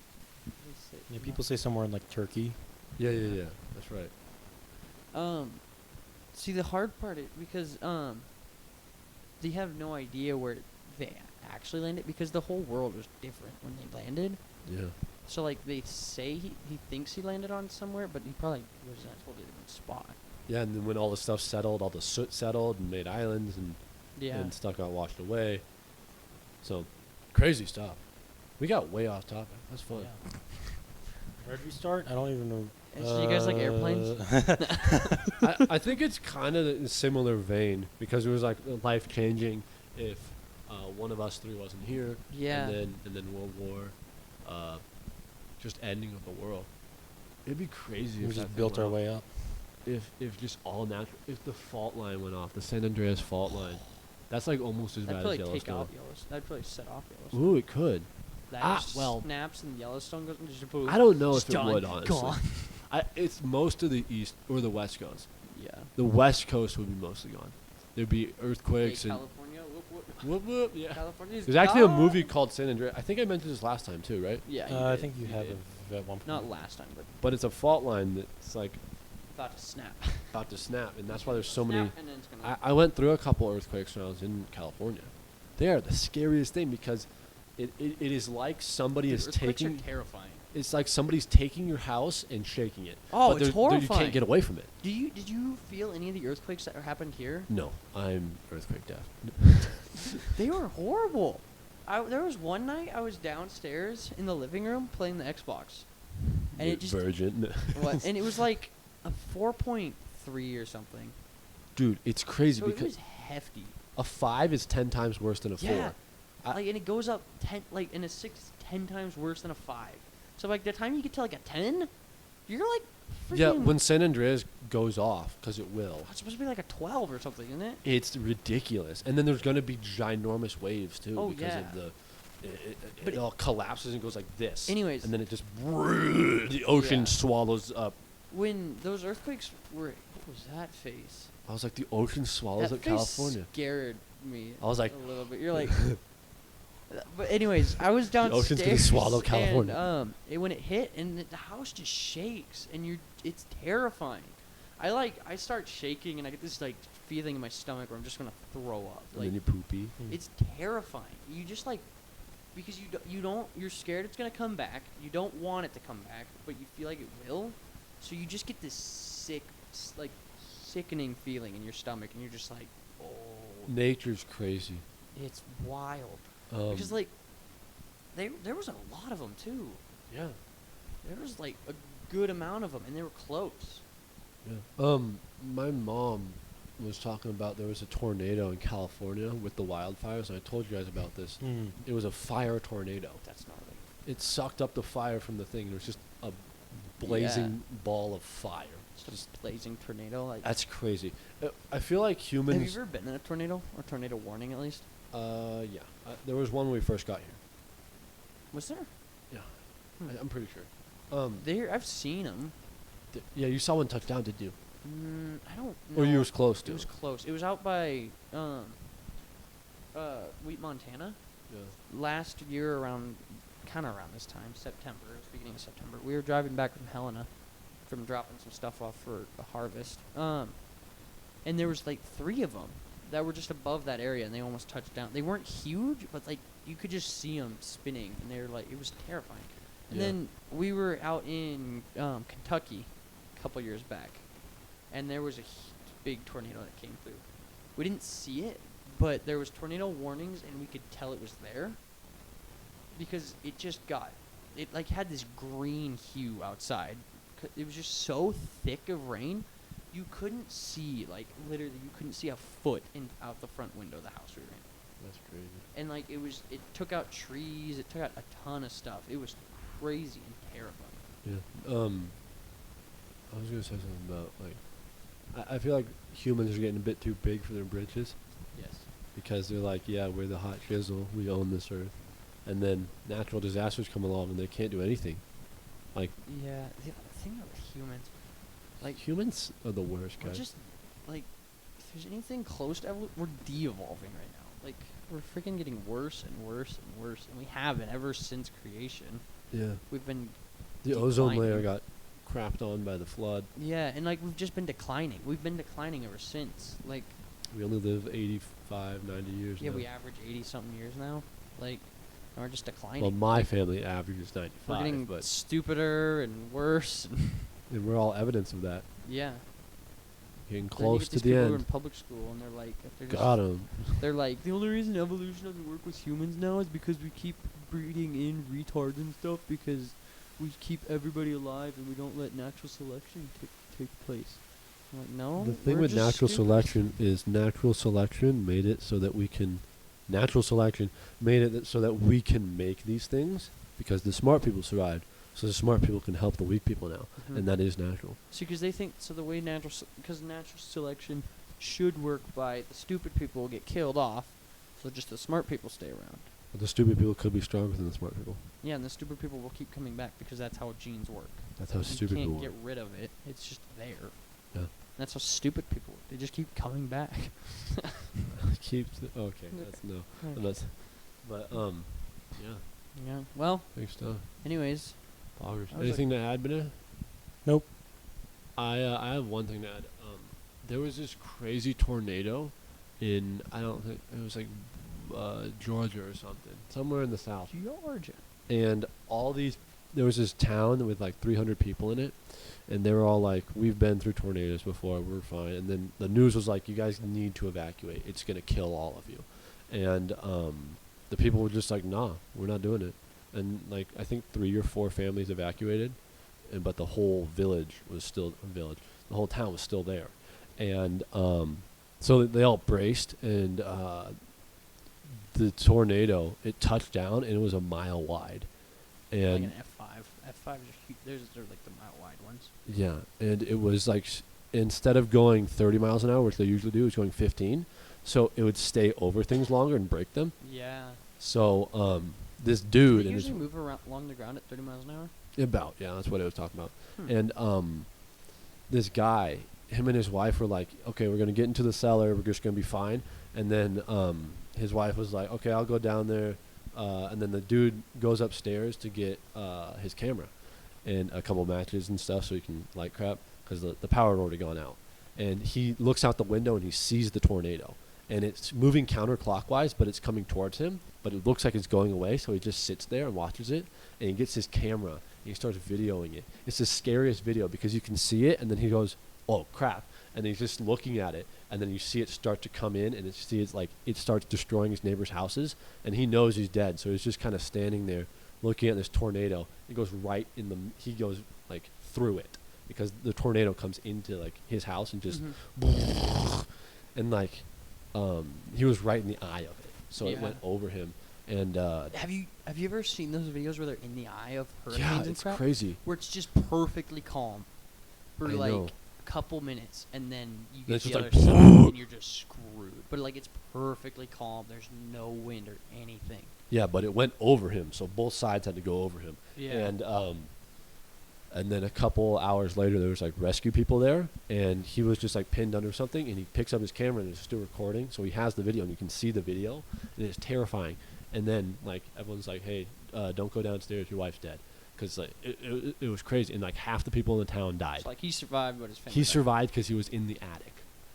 Speaker 2: Yeah, people say somewhere in like Turkey.
Speaker 3: Yeah. That's right.
Speaker 1: See, the hard part is because they have no idea where they actually landed because the whole world was different when they landed.
Speaker 3: Yeah.
Speaker 1: So like they say he thinks he landed on somewhere, but he probably was in a totally different spot.
Speaker 3: Yeah, and then when all the stuff settled, all the soot settled and made islands, and
Speaker 1: Yeah.
Speaker 3: and stuff got washed away. So, crazy stuff. We got way off topic. That's fun.
Speaker 2: Yeah. Where did we start? I don't even know.
Speaker 1: So you guys like airplanes?
Speaker 3: I think it's kind of in a similar vein because it was like life changing if one of us three wasn't here.
Speaker 1: Yeah.
Speaker 3: And then World War, just ending of the world. It'd be crazy
Speaker 2: We
Speaker 3: if that
Speaker 2: just
Speaker 3: thing
Speaker 2: built our
Speaker 3: went
Speaker 2: way
Speaker 3: off.
Speaker 2: up.
Speaker 3: If just all natural. If the fault line went off, the San Andreas fault line, that's like almost as
Speaker 1: That'd
Speaker 3: bad
Speaker 1: probably
Speaker 3: as
Speaker 1: take
Speaker 3: Yellowstone.
Speaker 1: out Yellowstone. That'd probably set off Yellowstone.
Speaker 3: Ooh, it could.
Speaker 1: that just
Speaker 3: well,
Speaker 1: snaps and Yellowstone goes into boom.
Speaker 3: I don't know if it
Speaker 1: Done.
Speaker 3: would, honestly.
Speaker 1: Gone.
Speaker 3: It's most of the east or the west coast.
Speaker 1: Yeah.
Speaker 3: The west coast would be mostly gone. There'd be
Speaker 1: Hey,
Speaker 3: earthquakes and
Speaker 1: California.
Speaker 3: whoop whoop. Yeah.
Speaker 1: California's
Speaker 3: There's actually a
Speaker 1: gone.
Speaker 3: movie called San Andreas. I think I mentioned this last time too, right?
Speaker 1: Yeah.
Speaker 2: I
Speaker 1: did,
Speaker 2: think you have
Speaker 1: did.
Speaker 2: at one point.
Speaker 1: Not last time, but
Speaker 3: But it's a fault line that's like
Speaker 1: about to snap.
Speaker 3: about to snap, and that's why there's so many.
Speaker 1: Snap, and then it's gonna
Speaker 3: I went through a couple earthquakes when I was in California. They are the scariest thing because it is like somebody is
Speaker 1: earthquakes
Speaker 3: taking.
Speaker 1: are terrifying.
Speaker 3: It's like somebody's taking your house and shaking it.
Speaker 1: Oh,
Speaker 3: but
Speaker 1: it's
Speaker 3: you
Speaker 1: horrifying.
Speaker 3: can't get away from it.
Speaker 1: Did you feel any of the earthquakes that happened here?
Speaker 3: No, I'm earthquake deaf.
Speaker 1: They were horrible. There was one night I was downstairs in the living room playing the Xbox, and it just
Speaker 3: virgin.
Speaker 1: what? And it was like a 4.3 or something.
Speaker 3: Dude, it's crazy
Speaker 1: So it
Speaker 3: because
Speaker 1: was hefty.
Speaker 3: a 5 is 10 times worse than a 4.
Speaker 1: Yeah.
Speaker 3: I-
Speaker 1: Like, and it goes up 10, like, and a 6 is 10 times worse than a 5. So, like, the time you get to, like, a 10, you're, like, freaking...
Speaker 3: Yeah, when San Andreas goes off, because it will,
Speaker 1: It's supposed to be, like, a 12 or something, isn't it?
Speaker 3: it's ridiculous. And then there's going to be ginormous waves, too,
Speaker 1: Oh,
Speaker 3: because
Speaker 1: yeah.
Speaker 3: of the...
Speaker 1: But
Speaker 3: it all collapses and goes like this.
Speaker 1: Anyways.
Speaker 3: And then it just... The ocean
Speaker 1: Yeah.
Speaker 3: swallows up.
Speaker 1: When those earthquakes were... What was that face?
Speaker 3: I was like, the ocean swallows
Speaker 1: That
Speaker 3: up
Speaker 1: face
Speaker 3: California.
Speaker 1: scared me
Speaker 3: I was like...
Speaker 1: a little bit. You're like... But anyways, I was
Speaker 3: The
Speaker 1: downstairs.
Speaker 3: ocean's gonna swallow California.
Speaker 1: And, when it hit, and the house just shakes, and it's terrifying. I start shaking, and I get this like feeling in my stomach where I'm just gonna throw up.
Speaker 3: And
Speaker 1: Like
Speaker 3: then you poopy.
Speaker 1: it's terrifying. You just like because you're scared it's gonna come back. You don't want it to come back, but you feel like it will. So you just get this sickening feeling in your stomach, and you're just like, oh,
Speaker 3: Nature's crazy.
Speaker 1: it's wild.
Speaker 3: Um,
Speaker 1: Because like, there was a lot of them too.
Speaker 3: yeah.
Speaker 1: There was like a good amount of them, and they were close.
Speaker 3: Yeah. My mom was talking about there was a tornado in California with the wildfires, and I told you guys about this.
Speaker 2: Mm.
Speaker 3: It was a fire tornado.
Speaker 1: That's gnarly.
Speaker 3: It sucked up the fire from the thing. And it was just a blazing ball of fire.
Speaker 1: Just a blazing tornado. Like,
Speaker 3: That's crazy. I feel like humans.
Speaker 1: have you ever been in a tornado or tornado warning at least?
Speaker 3: Yeah. There was one when we first got here.
Speaker 1: Was there?
Speaker 3: Yeah.
Speaker 1: Hmm.
Speaker 3: I'm pretty sure.
Speaker 1: I've seen them.
Speaker 3: Yeah, you saw one touch down, did you?
Speaker 1: I don't.
Speaker 3: Or you
Speaker 1: know.
Speaker 3: was close to?
Speaker 1: It was close. It was out by Wheat, Montana.
Speaker 3: Yeah.
Speaker 1: Last year around this time, September. It was beginning of September. We were driving back from Helena, from dropping some stuff off for a harvest. And there was like 3 of them that were just above that area, and they almost touched down. They weren't huge, but like you could just see them spinning, and they were like, it was terrifying. And
Speaker 3: Yeah.
Speaker 1: then we were out in Kentucky a couple years back, and there was a big tornado that came through. We didn't see it, but there was tornado warnings, and we could tell it was there because it just it like had this green hue outside. It was just so thick of rain, you couldn't see, like literally, you couldn't see a foot out the front window of the house we were in.
Speaker 3: That's crazy.
Speaker 1: And like it took out trees, it took out a ton of stuff. It was crazy and terrifying.
Speaker 3: Yeah. I was gonna say something about like, I feel like humans are getting a bit too big for their britches
Speaker 1: Yes.
Speaker 3: because they're like, yeah, we're the hot chisel, we own this earth, and then natural disasters come along and they can't do anything. Like
Speaker 1: Yeah. The thing with humans, like
Speaker 3: humans are the worst,
Speaker 1: we're
Speaker 3: guys.
Speaker 1: just like, if there's anything close to we're de-evolving right now. Like we're freaking getting worse and worse and worse, and we haven't ever since creation.
Speaker 3: Yeah.
Speaker 1: We've been
Speaker 3: The ozone
Speaker 1: declining.
Speaker 3: layer got crapped on by the flood.
Speaker 1: Yeah, and like we've just been declining. We've been declining ever since. Like
Speaker 3: We only live 85, 90 years
Speaker 1: yeah,
Speaker 3: now.
Speaker 1: we average 80-something years now. Like, and we're just declining.
Speaker 3: Well, my family averages
Speaker 1: we're
Speaker 3: 95,
Speaker 1: getting
Speaker 3: but
Speaker 1: stupider and worse.
Speaker 3: and we're all evidence of that.
Speaker 1: Yeah.
Speaker 3: Getting
Speaker 1: Then you
Speaker 3: close
Speaker 1: get
Speaker 3: to
Speaker 1: these
Speaker 3: the
Speaker 1: people who are in
Speaker 3: end.
Speaker 1: public school, and they're like,
Speaker 3: Got 'em.
Speaker 1: They're like, the only reason evolution doesn't work with humans now is because we keep breeding in retards and stuff because we keep everybody alive and we don't let natural selection take place. I'm like, no.
Speaker 3: The thing
Speaker 1: we're
Speaker 3: with
Speaker 1: just
Speaker 3: natural
Speaker 1: stupid.
Speaker 3: selection is natural selection made it so that we can so that we can make these things because the smart people survived. So the smart people can help the weak people now,
Speaker 1: Mhm.
Speaker 3: and that is natural.
Speaker 1: See, because they think so. The way because natural selection should work by the stupid people will get killed off, so just the smart people stay around.
Speaker 3: The stupid people could be stronger than the smart people.
Speaker 1: Yeah, and the stupid people will keep coming back because that's how genes work.
Speaker 3: That's how
Speaker 1: You
Speaker 3: stupid people
Speaker 1: can't
Speaker 3: work.
Speaker 1: get rid of it. It's just there.
Speaker 3: Yeah.
Speaker 1: That's how stupid people work. They just keep coming back.
Speaker 3: Okay, that's no.
Speaker 1: Right.
Speaker 3: That's, but yeah.
Speaker 1: Yeah. Well,
Speaker 3: Thanks, stuff.
Speaker 1: anyways.
Speaker 3: Poggers.
Speaker 1: I was
Speaker 3: Anything to add, Benita?
Speaker 2: Nope.
Speaker 3: I have one thing to add. There was this crazy tornado in, I don't think it was like Georgia or something, somewhere in the south.
Speaker 1: Georgia.
Speaker 3: And there was this town with like 300 people in it, and they were all like, "We've been through tornadoes before, we're fine." And then the news was like, "You guys need to evacuate. It's gonna kill all of you." And the people were just like, "Nah, we're not doing it." And like I think 3 or 4 families evacuated, but the whole village was still a village. The whole town was still there, and so they all braced, and the tornado, it touched down and it was a mile wide, and
Speaker 1: Like an F5. F5s are huge. They're like the mile wide ones.
Speaker 3: yeah, and it was like instead of going 30 miles an hour, which they usually do, it was going 15, so it would stay over things longer and break them.
Speaker 1: Yeah.
Speaker 3: So this
Speaker 1: Do
Speaker 3: dude
Speaker 1: they
Speaker 3: and his
Speaker 1: usually move around along the ground at 30 miles an hour?
Speaker 3: about that's what it was talking about.
Speaker 1: Hmm.
Speaker 3: And this guy, him and his wife were like, okay, we're gonna get into the cellar, we're just gonna be fine. And then his wife was like, okay, I'll go down there. And then the dude goes upstairs to get his camera and a couple matches and stuff so he can light crap because the power had already gone out. And he looks out the window and he sees the tornado. And it's moving counterclockwise, but it's coming towards him. But it looks like it's going away, so he just sits there and watches it. And he gets his camera and he starts videoing it. It's the scariest video because you can see it, and then he goes, "Oh crap!" And he's just looking at it, and then you see it start to come in, and it's like it starts destroying his neighbors' houses, and he knows he's dead, so he's just kind of standing there, looking at this tornado. It goes right in the. He goes like through it because the tornado comes into like his house and just, and like, he was right in the eye of it, so it
Speaker 1: Yeah.
Speaker 3: went over him, and
Speaker 1: Have you ever seen those videos where they're in the eye of hurricanes
Speaker 3: yeah,
Speaker 1: and
Speaker 3: it's
Speaker 1: crap?
Speaker 3: crazy.
Speaker 1: Where it's just perfectly calm for
Speaker 3: I
Speaker 1: like
Speaker 3: know.
Speaker 1: a couple minutes, and then you
Speaker 3: Then
Speaker 1: get
Speaker 3: it's
Speaker 1: the
Speaker 3: just
Speaker 1: other
Speaker 3: like,
Speaker 1: side, and you're just screwed. But like it's perfectly calm. There's no wind or anything.
Speaker 3: Yeah, but it went over him, so both sides had to go over him.
Speaker 1: Yeah.
Speaker 3: And then a couple hours later, there was like rescue people there, and he was just like pinned under something, and he picks up his camera and it's still recording, so he has the video and you can see the video, and it's terrifying. And then like everyone's like, "Hey, don't go downstairs. Your wife's dead," because like it was crazy, and like half the people in the town died.
Speaker 1: It's like he survived, but his family
Speaker 3: He
Speaker 1: died.
Speaker 3: survived because he was in the attic.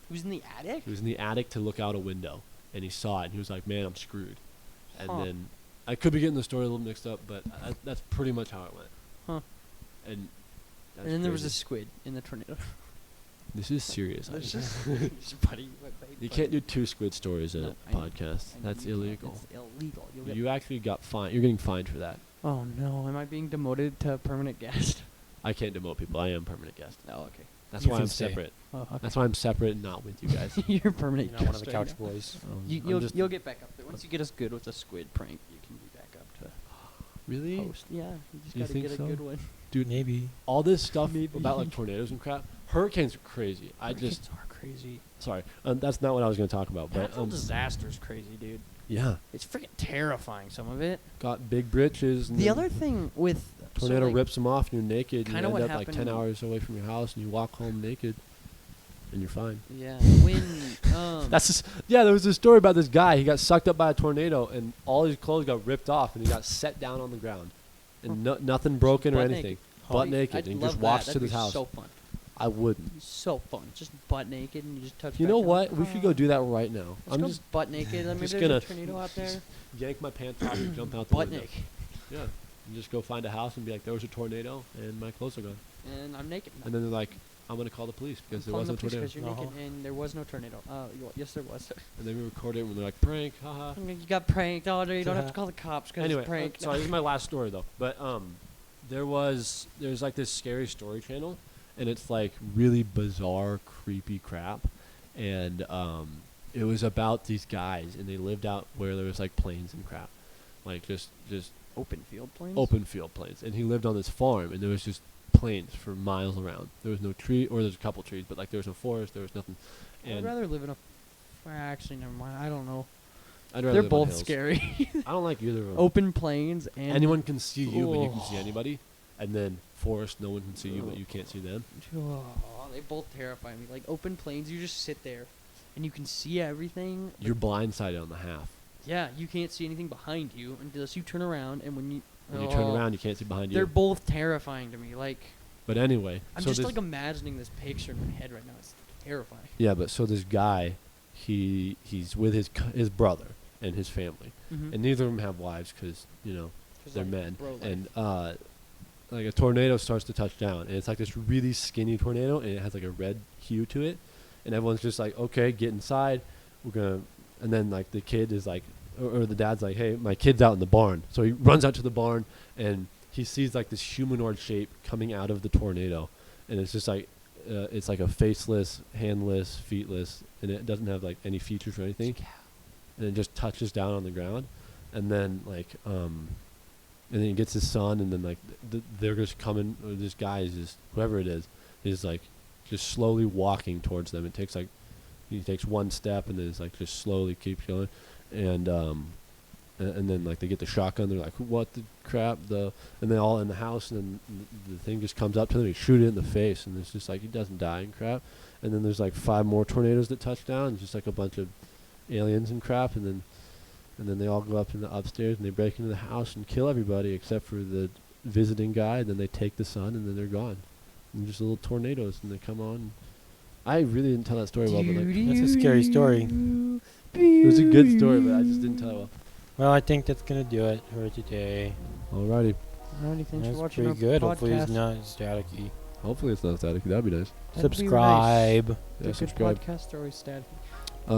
Speaker 1: He was in the attic.
Speaker 3: He was in the attic to look out a window, and he saw it, and he was like, "Man, I'm screwed." And
Speaker 1: Huh.
Speaker 3: then I could be getting the story a little mixed up, but that's pretty much how it went.
Speaker 1: Huh.
Speaker 3: And that's
Speaker 1: And then there was a
Speaker 3: crazy.
Speaker 1: squid in the tornado.
Speaker 3: This is serious.
Speaker 1: It's just, buddy,
Speaker 3: You can't do 2 squid stories in
Speaker 1: No,
Speaker 3: a
Speaker 1: I know.
Speaker 3: podcast.
Speaker 1: I know
Speaker 3: That's
Speaker 1: you can't.
Speaker 3: illegal.
Speaker 1: It's illegal. You'll get
Speaker 3: You actually got fined. You're getting fined for that.
Speaker 1: Oh no! Am I being demoted to permanent guest?
Speaker 3: I can't demote people. I am permanent guest.
Speaker 1: Oh, okay.
Speaker 3: That's
Speaker 2: You
Speaker 3: why
Speaker 2: can
Speaker 3: I'm
Speaker 2: stay.
Speaker 3: separate.
Speaker 1: Oh, okay.
Speaker 3: That's why I'm separate and not with you guys.
Speaker 1: You're permanent
Speaker 2: You're not one of
Speaker 1: guest
Speaker 2: the
Speaker 1: right
Speaker 2: couch
Speaker 1: now.
Speaker 2: boys.
Speaker 3: I'm just-
Speaker 1: You'll get back up there. Once you get us good with a squid prank, you can be back up to
Speaker 3: Really?
Speaker 1: host. Yeah, you just
Speaker 3: You
Speaker 1: gotta
Speaker 3: think
Speaker 1: get a
Speaker 3: so?
Speaker 1: good one.
Speaker 3: Dude,
Speaker 2: Maybe.
Speaker 3: all this stuff
Speaker 1: Maybe.
Speaker 3: about like tornadoes and crap. Hurricanes are crazy.
Speaker 1: Hurricanes are crazy.
Speaker 3: Sorry. That's not what I was going to talk about. But
Speaker 1: Natural disaster's crazy, dude.
Speaker 3: yeah,
Speaker 1: It's freaking terrifying. Some of it.
Speaker 3: got big britches. And
Speaker 1: The
Speaker 3: then
Speaker 1: other thing with
Speaker 3: tornado
Speaker 1: so, like,
Speaker 3: rips them off, and you're naked. And you
Speaker 1: kinda
Speaker 3: end
Speaker 1: what
Speaker 3: up like 10
Speaker 1: happened-
Speaker 3: hours away from your house, and you walk home naked, and you're fine.
Speaker 1: Yeah, when
Speaker 3: That's just, yeah. There was a story about this guy. He got sucked up by a tornado, and all his clothes got ripped off, and he got set down on the ground, and nothing broken or
Speaker 1: butt
Speaker 3: anything.
Speaker 1: naked.
Speaker 3: Butt
Speaker 1: I'd
Speaker 3: naked,
Speaker 1: I'd
Speaker 3: and
Speaker 1: love
Speaker 3: just walks
Speaker 1: that.
Speaker 3: to
Speaker 1: That'd
Speaker 3: his
Speaker 1: be
Speaker 3: house.
Speaker 1: So fun.
Speaker 3: I wouldn't.
Speaker 1: So fun. Just butt naked and you just touch.
Speaker 3: You
Speaker 1: back
Speaker 3: know
Speaker 1: down.
Speaker 3: what? We should go do that right now.
Speaker 1: Let's
Speaker 3: I'm
Speaker 1: go
Speaker 3: just
Speaker 1: butt naked. I mean,
Speaker 3: just
Speaker 1: there's
Speaker 3: gonna
Speaker 1: a tornado out there.
Speaker 3: yank my pants off and jump out the
Speaker 1: Butt
Speaker 3: window.
Speaker 1: naked,
Speaker 3: Yeah, and just go find a house and be like, there was a tornado, and my clothes are gone.
Speaker 1: and I'm naked.
Speaker 3: And then they're like, I'm gonna call the police because there was no tornado.
Speaker 1: Because you're naked and there was no tornado. Yes, there was.
Speaker 3: And then we record it, and they're like, prank, haha.
Speaker 1: I mean, you got pranked. Oh, no, you don't have to call the cops because
Speaker 3: Anyway,
Speaker 1: it's pranked.
Speaker 3: sorry, this is my last story though. But there's like this scary story channel, and it's like really bizarre, creepy crap, and it was about these guys, and they lived out where there was like plains and crap, like just
Speaker 1: Open field planes.
Speaker 3: open field plains, and he lived on this farm, and there was just plains for miles around. There was no tree, or there's a couple trees, but like there was no forest, there was nothing.
Speaker 1: I'd
Speaker 3: And
Speaker 1: rather live in a. Actually, never mind. I don't know.
Speaker 3: I'd rather
Speaker 1: They're
Speaker 3: live on
Speaker 1: both
Speaker 3: hills.
Speaker 1: scary.
Speaker 3: I don't like either of them.
Speaker 1: Open plains and
Speaker 3: Anyone can see you, but you can see
Speaker 1: Oh.
Speaker 3: anybody. And then forest, no one can see you, but you can't see them.
Speaker 1: Oh, they both terrify me. Like open plains, you just sit there, and you can see everything. but
Speaker 3: You're blindsided on the half.
Speaker 1: yeah, you can't see anything behind you unless you turn around. And when you
Speaker 3: Turn around, you can't see behind
Speaker 1: they're
Speaker 3: you.
Speaker 1: both terrifying to me. Like
Speaker 3: But anyway,
Speaker 1: I'm
Speaker 3: so
Speaker 1: just
Speaker 3: this,
Speaker 1: like imagining this picture in my head right now. It's terrifying.
Speaker 3: yeah. But so this guy, he's with his brother and his family,
Speaker 1: Mm-hmm.
Speaker 3: and neither of them have wives because they're
Speaker 1: like,
Speaker 3: men.
Speaker 1: bro, like-
Speaker 3: And like a tornado starts to touch down, and it's like this really skinny tornado, and it has like a red hue to it, and everyone's just like, okay, get inside, we're gonna, and then like the kid is like, or the dad's like, hey, my kid's out in the barn, so he runs out to the barn, and he sees like this humanoid shape coming out of the tornado, and it's just like, it's like a faceless, handless, feetless, and it doesn't have like any features or anything, and it just touches down on the ground, and then like and then he gets his son, and then like they're just coming. Or this guy is just whoever it is like just slowly walking towards them. It takes like he takes one step, and then it's like just slowly keeps going, and then like they get the shotgun. They're like, what the crap? And they all in the house, and then the thing just comes up to them. He shoot it in the face, and it's just like he doesn't die and crap. And then there's like 5 more tornadoes that touch down, and just like a bunch of aliens and crap, and then they all go up in the upstairs and they break into the house and kill everybody except for the visiting guy. And then they take the son, and then they're gone. And just little tornadoes, and they come on. I really didn't tell that story well, but like,
Speaker 2: That's a scary story.
Speaker 3: it was a good story, but I just didn't tell it well.
Speaker 2: Well, I think that's gonna do it for today.
Speaker 3: Alrighty.
Speaker 1: Alrighty, thanks for
Speaker 2: That's
Speaker 1: watching
Speaker 2: pretty
Speaker 1: our
Speaker 2: good.
Speaker 1: podcast.
Speaker 2: Hopefully it's not staticky.
Speaker 3: Hopefully it's not static. That'd be nice.
Speaker 1: That'd be
Speaker 2: Subscribe.
Speaker 1: nice.
Speaker 3: Yeah,
Speaker 1: Good
Speaker 3: subscribe.
Speaker 1: podcasts are always static.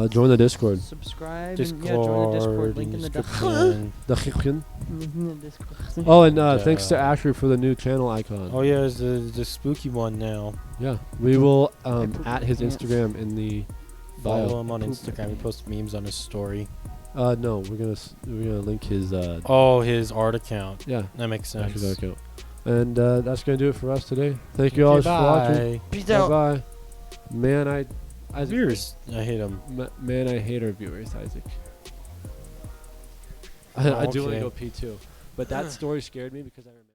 Speaker 3: Join the Discord.
Speaker 1: Subscribe
Speaker 2: Discord.
Speaker 1: and join the Discord. Link in the
Speaker 2: description.
Speaker 1: Link in the Discord.
Speaker 3: Oh, and thanks to Asher for the new channel icon.
Speaker 2: Oh yeah, there's the spooky one now.
Speaker 3: Yeah, we will
Speaker 1: pooped
Speaker 3: at
Speaker 1: my
Speaker 3: his
Speaker 1: pants.
Speaker 3: Instagram in the bio.
Speaker 2: Follow him on Instagram. He posts memes on his story.
Speaker 3: No, we're gonna link his
Speaker 2: Oh, his art account.
Speaker 3: yeah,
Speaker 2: That makes sense.
Speaker 3: Asher's account. And that's gonna do it for us today. Thank you all for watching.
Speaker 1: Peace
Speaker 3: Bye
Speaker 1: out.
Speaker 3: bye. Man, Isaac,
Speaker 2: Viewers, I hate him.
Speaker 3: Man, I hate our viewers, Isaac. I do want to
Speaker 2: Okay.
Speaker 3: go pee too, but that story scared me because I remember.